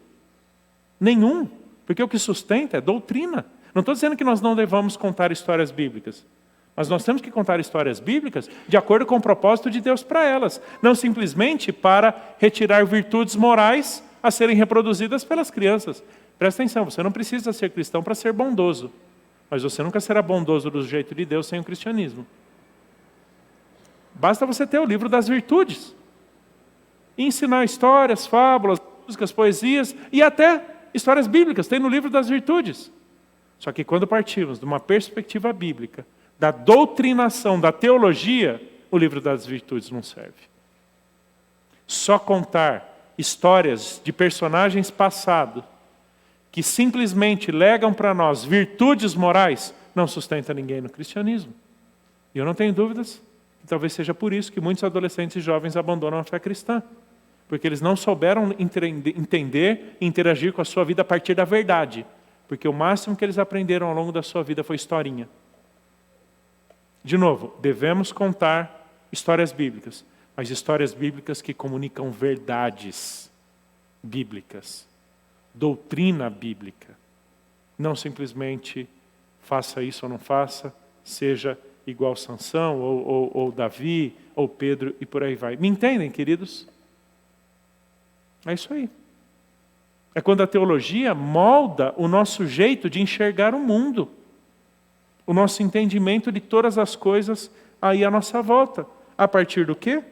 Nenhum. Porque o que sustenta é doutrina. Não estou dizendo que nós não devamos contar histórias bíblicas. Mas nós temos que contar histórias bíblicas de acordo com o propósito de Deus para elas. Não simplesmente para retirar virtudes morais a serem reproduzidas pelas crianças. Presta atenção, você não precisa ser cristão para ser bondoso. Mas você nunca será bondoso do jeito de Deus sem o cristianismo. Basta você ter o livro das virtudes. E ensinar histórias, fábulas, músicas, poesias e até histórias bíblicas. Tem no livro das virtudes. Só que quando partimos de uma perspectiva bíblica, da doutrinação, da teologia, o livro das virtudes não serve. Só contar histórias de personagens passados que simplesmente legam para nós virtudes morais não sustenta ninguém no cristianismo. E eu não tenho dúvidas que talvez seja por isso que muitos adolescentes e jovens abandonam a fé cristã. Porque eles não souberam entender e interagir com a sua vida a partir da verdade. Porque o máximo que eles aprenderam ao longo da sua vida foi historinha. De novo, devemos contar histórias bíblicas, mas histórias bíblicas que comunicam verdades bíblicas, doutrina bíblica. Não simplesmente faça isso ou não faça, seja igual Sansão, ou Davi, ou Pedro, e por aí vai. Me entendem, queridos? É isso aí. É quando a teologia molda o nosso jeito de enxergar o mundo. O nosso entendimento de todas as coisas aí à nossa volta. A partir do quê?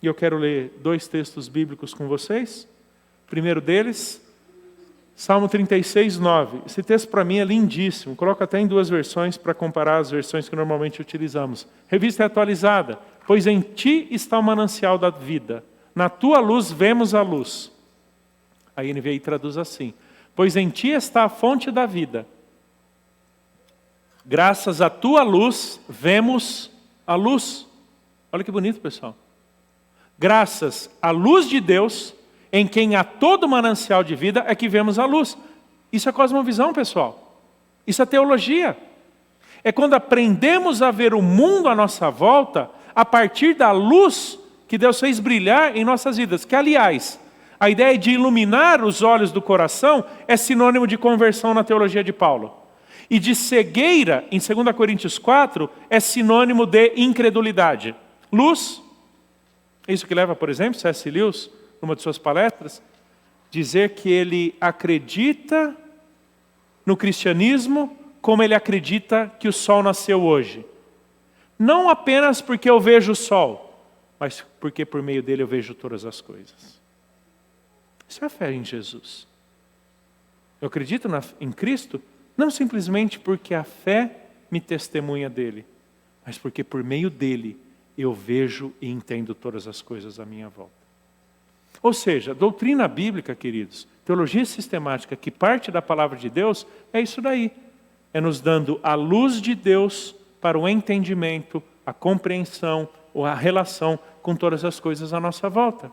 E eu quero ler 2 textos bíblicos com vocês. O primeiro deles, Salmo 36, 9. Esse texto para mim é lindíssimo. Coloco até em 2 versões para comparar as versões que normalmente utilizamos. Revista atualizada. Pois em ti está o manancial da vida. Na tua luz vemos a luz. A NVI traduz assim. Pois em ti está a fonte da vida. Graças à tua luz, vemos a luz. Olha que bonito, pessoal. Graças à luz de Deus, em quem há todo manancial de vida, é que vemos a luz. Isso é cosmovisão, pessoal. Isso é teologia. É quando aprendemos a ver o mundo à nossa volta, a partir da luz que Deus fez brilhar em nossas vidas. Que, aliás, a ideia de iluminar os olhos do coração é sinônimo de conversão na teologia de Paulo. E de cegueira, em 2 Coríntios 4, é sinônimo de incredulidade. Luz, isso que leva, por exemplo, C.S. Lewis, numa de suas palestras, dizer que ele acredita no cristianismo como ele acredita que o sol nasceu hoje. Não apenas porque eu vejo o sol, mas porque por meio dele eu vejo todas as coisas. Isso é a fé em Jesus. Eu acredito em Cristo, não simplesmente porque a fé me testemunha dele, mas porque por meio dele eu vejo e entendo todas as coisas à minha volta. Ou seja, doutrina bíblica, queridos, teologia sistemática que parte da palavra de Deus, é isso daí. É nos dando a luz de Deus para o entendimento, a compreensão ou a relação com todas as coisas à nossa volta.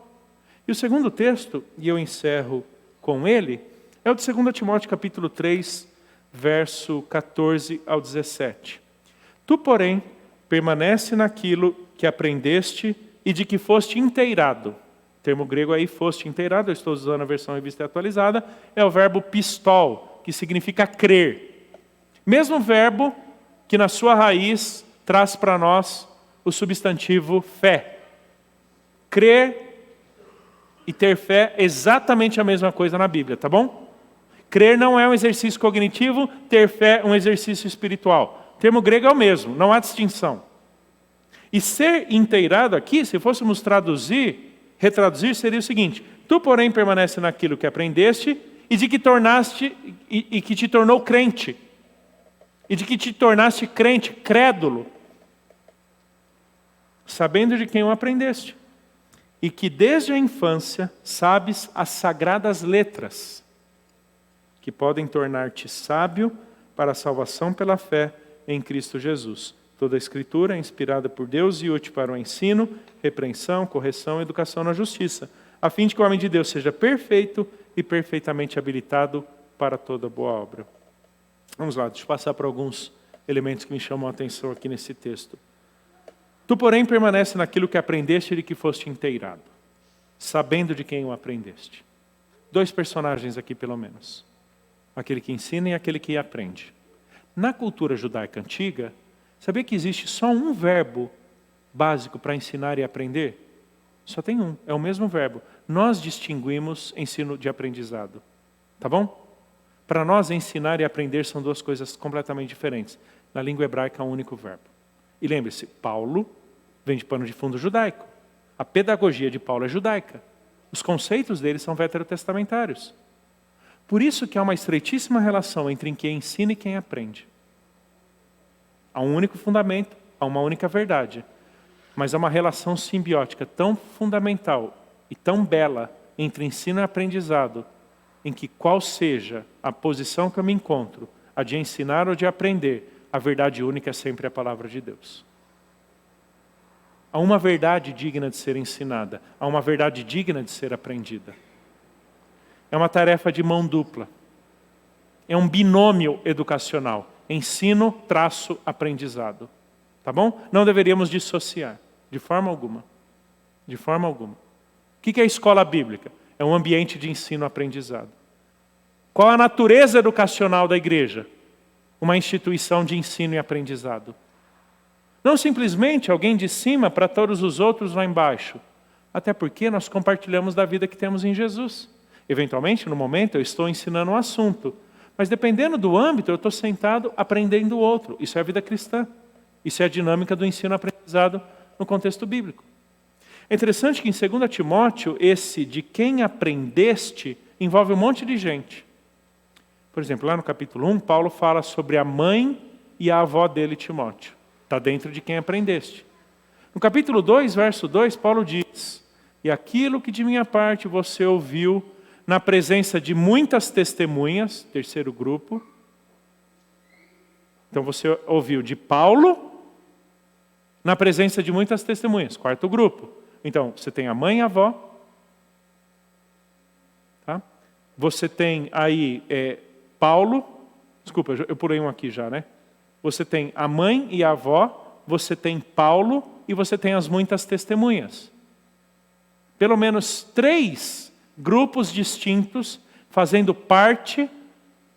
E o segundo texto, e eu encerro com ele, é o de 2 Timóteo capítulo 3, verso 14 ao 17. Tu, porém, permanece naquilo que aprendeste e de que foste inteirado. O termo grego aí, foste inteirado, eu estou usando a versão revista atualizada, é o verbo pistol, que significa crer. Mesmo verbo que na sua raiz traz para nós o substantivo fé. Crer e ter fé é exatamente a mesma coisa na Bíblia, tá bom? Crer não é um exercício cognitivo, ter fé é um exercício espiritual. O termo grego é o mesmo, não há distinção. E ser inteirado aqui, se fôssemos retraduzir, seria o seguinte: tu, porém, permanece naquilo que aprendeste e de que tornaste e que te tornou crente. E de que te tornaste crente, crédulo, sabendo de quem o aprendeste. E que desde a infância sabes as sagradas letras, que podem tornar-te sábio para a salvação pela fé em Cristo Jesus. Toda a Escritura é inspirada por Deus e útil para o ensino, repreensão, correção e educação na justiça, a fim de que o homem de Deus seja perfeito e perfeitamente habilitado para toda boa obra. Vamos lá, deixa eu passar por alguns elementos que me chamam a atenção aqui nesse texto. Tu, porém, permanece naquilo que aprendeste e de que foste inteirado, sabendo de quem o aprendeste. 2 personagens aqui, pelo menos. Aquele que ensina e aquele que aprende. Na cultura judaica antiga, sabia que existe só um verbo básico para ensinar e aprender? Só tem um, é o mesmo verbo. Nós distinguimos ensino de aprendizado. Tá bom? Para nós, ensinar e aprender são 2 coisas completamente diferentes. Na língua hebraica, é um único verbo. E lembre-se, Paulo vem de pano de fundo judaico. A pedagogia de Paulo é judaica. Os conceitos dele são veterotestamentários. Por isso que há uma estreitíssima relação entre quem ensina e quem aprende. Há um único fundamento, há uma única verdade. Mas há uma relação simbiótica tão fundamental e tão bela entre ensino e aprendizado, em que qual seja a posição que eu me encontro, a de ensinar ou de aprender, a verdade única é sempre a palavra de Deus. Há uma verdade digna de ser ensinada, há uma verdade digna de ser aprendida. É uma tarefa de mão dupla. É um binômio educacional. Ensino-aprendizado. Tá bom? Não deveríamos dissociar. De forma alguma. De forma alguma. O que é a escola bíblica? É um ambiente de ensino-aprendizado. Qual a natureza educacional da igreja? Uma instituição de ensino e aprendizado. Não simplesmente alguém de cima para todos os outros lá embaixo. Até porque nós compartilhamos da vida que temos em Jesus. Eventualmente, no momento, eu estou ensinando um assunto. Mas dependendo do âmbito, eu estou sentado aprendendo o outro. Isso é a vida cristã. Isso é a dinâmica do ensino-aprendizado no contexto bíblico. É interessante que em 2 Timóteo, esse de quem aprendeste envolve um monte de gente. Por exemplo, lá no capítulo 1, Paulo fala sobre a mãe e a avó dele, Timóteo. Está dentro de quem aprendeste. No capítulo 2, verso 2, Paulo diz: e aquilo que de minha parte você ouviu na presença de muitas testemunhas, terceiro grupo. Então você ouviu de Paulo na presença de muitas testemunhas, quarto grupo. Então, você tem a mãe e a avó. Tá? Você tem aí Paulo. Desculpa, eu pulei um aqui já, né? Você tem a mãe e a avó. Você tem Paulo e você tem as muitas testemunhas. Pelo menos 3 grupos distintos fazendo parte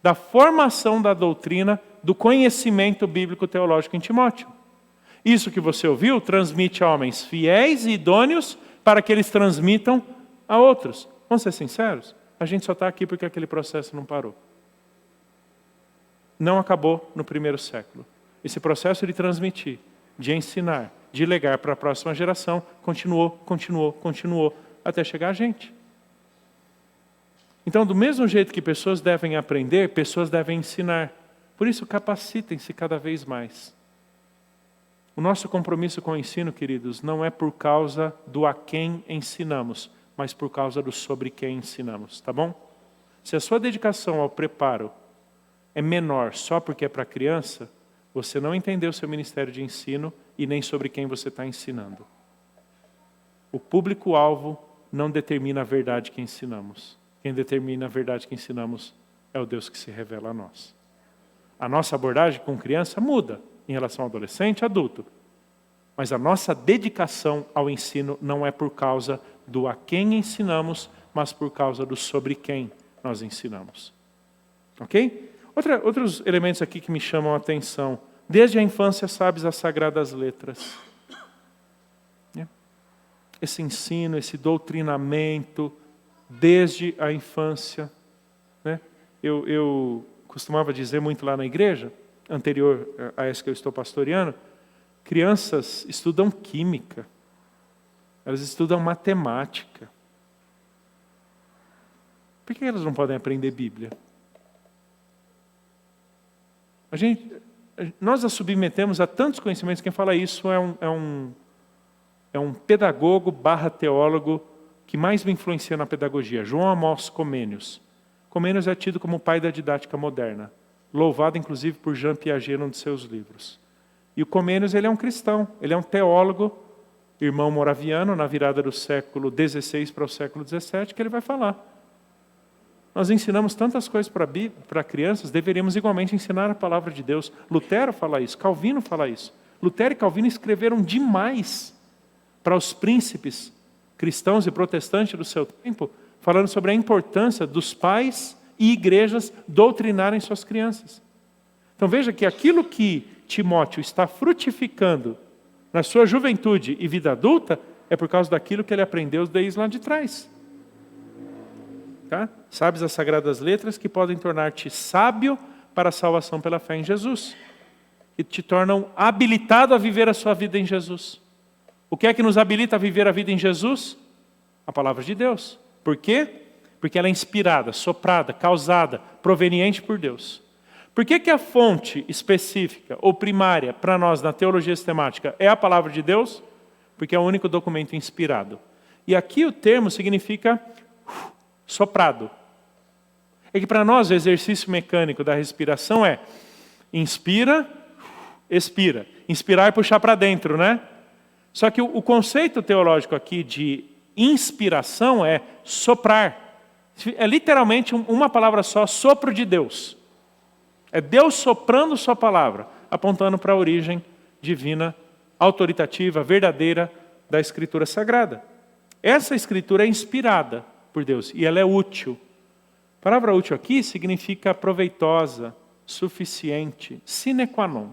da formação da doutrina do conhecimento bíblico teológico em Timóteo. Isso que você ouviu transmite a homens fiéis e idôneos para que eles transmitam a outros. Vamos ser sinceros? A gente só está aqui porque aquele processo não parou. Não acabou no primeiro século. Esse processo de transmitir, de ensinar, de legar para a próxima geração, continuou, até chegar a gente. Então, do mesmo jeito que pessoas devem aprender, pessoas devem ensinar. Por isso, capacitem-se cada vez mais. O nosso compromisso com o ensino, queridos, não é por causa do a quem ensinamos, mas por causa do sobre quem ensinamos, tá bom? Se a sua dedicação ao preparo é menor só porque é para criança, você não entendeu o seu ministério de ensino e nem sobre quem você está ensinando. O público-alvo não determina a verdade que ensinamos. Quem determina a verdade que ensinamos é o Deus que se revela a nós. A nossa abordagem com criança muda em relação ao adolescente e adulto. Mas a nossa dedicação ao ensino não é por causa do a quem ensinamos, mas por causa do sobre quem nós ensinamos. Ok? Outros elementos aqui que me chamam a atenção. Desde a infância sabes as sagradas letras. Esse ensino, esse doutrinamento, desde a infância. Eu costumava dizer muito lá na igreja, anterior a essa que eu estou pastoreando, Crianças estudam química, elas estudam matemática. Por que elas não podem aprender Bíblia? Nós as submetemos a tantos conhecimentos. Quem fala isso é um pedagogo / teólogo que mais me influencia na pedagogia, João Amós Comênios. Comênios é tido como o pai da didática moderna, louvado inclusive por Jean Piaget num de seus livros. E o Comênios, ele é um cristão, ele é um teólogo, irmão moraviano, na virada do século XVI para o século XVII, que ele vai falar. Nós ensinamos tantas coisas para crianças, deveríamos igualmente ensinar a palavra de Deus. Lutero fala isso, Calvino fala isso. Lutero e Calvino escreveram demais para os príncipes cristãos e protestantes do seu tempo, falando sobre a importância dos pais e igrejas doutrinarem suas crianças. Então veja que aquilo que Timóteo está frutificando na sua juventude e vida adulta é por causa daquilo que ele aprendeu desde lá de trás. Tá? Sabes as sagradas letras que podem tornar-te sábio para a salvação pela fé em Jesus. E te tornam habilitado a viver a sua vida em Jesus. O que é que nos habilita a viver a vida em Jesus? A palavra de Deus. Por quê? Porque ela é inspirada, soprada, causada, proveniente por Deus. Por que a fonte específica ou primária para nós na teologia sistemática é a palavra de Deus? Porque é o único documento inspirado. E aqui o termo significa soprado. É que para nós o exercício mecânico da respiração é inspira, expira. Inspirar e puxar para dentro, né? Só que o conceito teológico aqui de inspiração é soprar. É literalmente uma palavra só, sopro de Deus. É Deus soprando sua palavra, apontando para a origem divina, autoritativa, verdadeira da Escritura Sagrada. Essa Escritura é inspirada por Deus e ela é útil. A palavra útil aqui significa proveitosa, suficiente, sine qua non.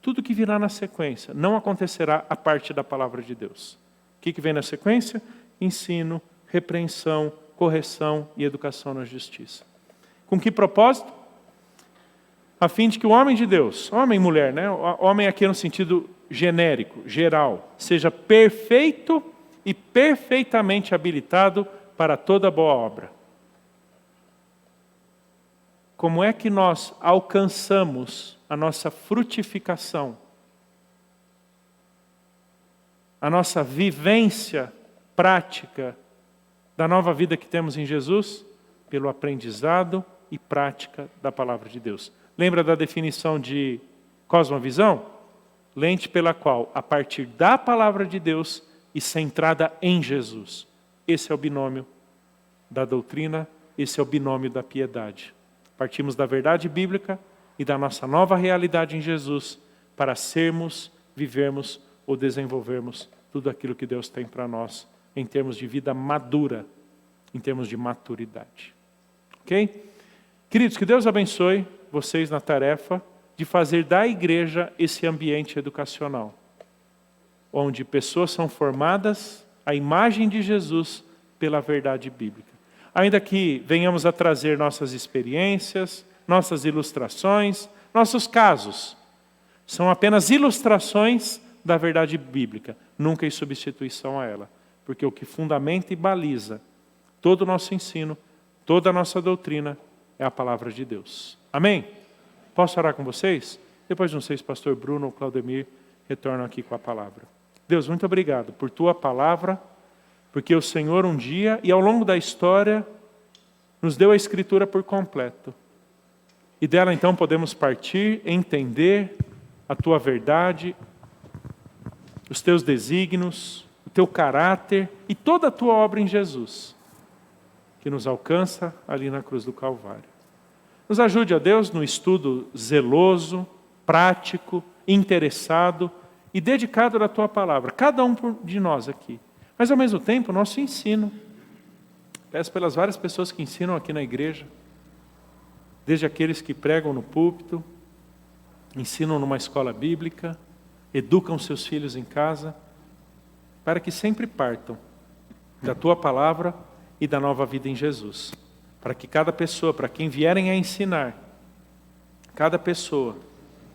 Tudo que virá na sequência não acontecerá a parte da palavra de Deus. O que vem na sequência? Ensino, repreensão, correção e educação na justiça. Com que propósito? A fim de que o homem de Deus, homem e mulher, né? Homem aqui no sentido genérico, geral, seja perfeito e perfeitamente habilitado para toda boa obra. Como é que nós alcançamos a nossa frutificação, a nossa vivência prática da nova vida que temos em Jesus? Pelo aprendizado e prática da palavra de Deus. Lembra da definição de cosmovisão? Lente pela qual, a partir da palavra de Deus e centrada em Jesus. Esse é o binômio da doutrina, esse é o binômio da piedade. Partimos da verdade bíblica e da nossa nova realidade em Jesus para sermos, vivermos ou desenvolvermos tudo aquilo que Deus tem para nós em termos de vida madura, em termos de maturidade. Ok? Queridos, que Deus abençoe vocês na tarefa de fazer da igreja esse ambiente educacional, onde pessoas são formadas à imagem de Jesus pela verdade bíblica. Ainda que venhamos a trazer nossas experiências, nossas ilustrações, nossos casos, são apenas ilustrações da verdade bíblica, nunca em substituição a ela. Porque o que fundamenta e baliza todo o nosso ensino, toda a nossa doutrina, é a palavra de Deus. Amém? Posso orar com vocês? Depois não sei se o pastor Bruno ou Claudemir retornam aqui com a palavra. Deus, muito obrigado por tua palavra, porque o Senhor um dia e ao longo da história nos deu a Escritura por completo. E dela então podemos partir, entender a tua verdade, os teus desígnios, o teu caráter e toda a tua obra em Jesus, que nos alcança ali na cruz do Calvário. Nos ajude, ó Deus, no estudo zeloso, prático, interessado e dedicado da tua palavra, cada um de nós aqui. Mas ao mesmo tempo, nosso ensino. Peço pelas várias pessoas que ensinam aqui na igreja, desde aqueles que pregam no púlpito, ensinam numa escola bíblica, educam seus filhos em casa, para que sempre partam da tua palavra e da nova vida em Jesus. Para que cada pessoa, para quem vierem a ensinar, cada pessoa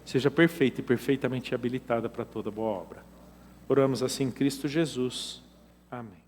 seja perfeita e perfeitamente habilitada para toda boa obra. Oramos assim em Cristo Jesus. Amém.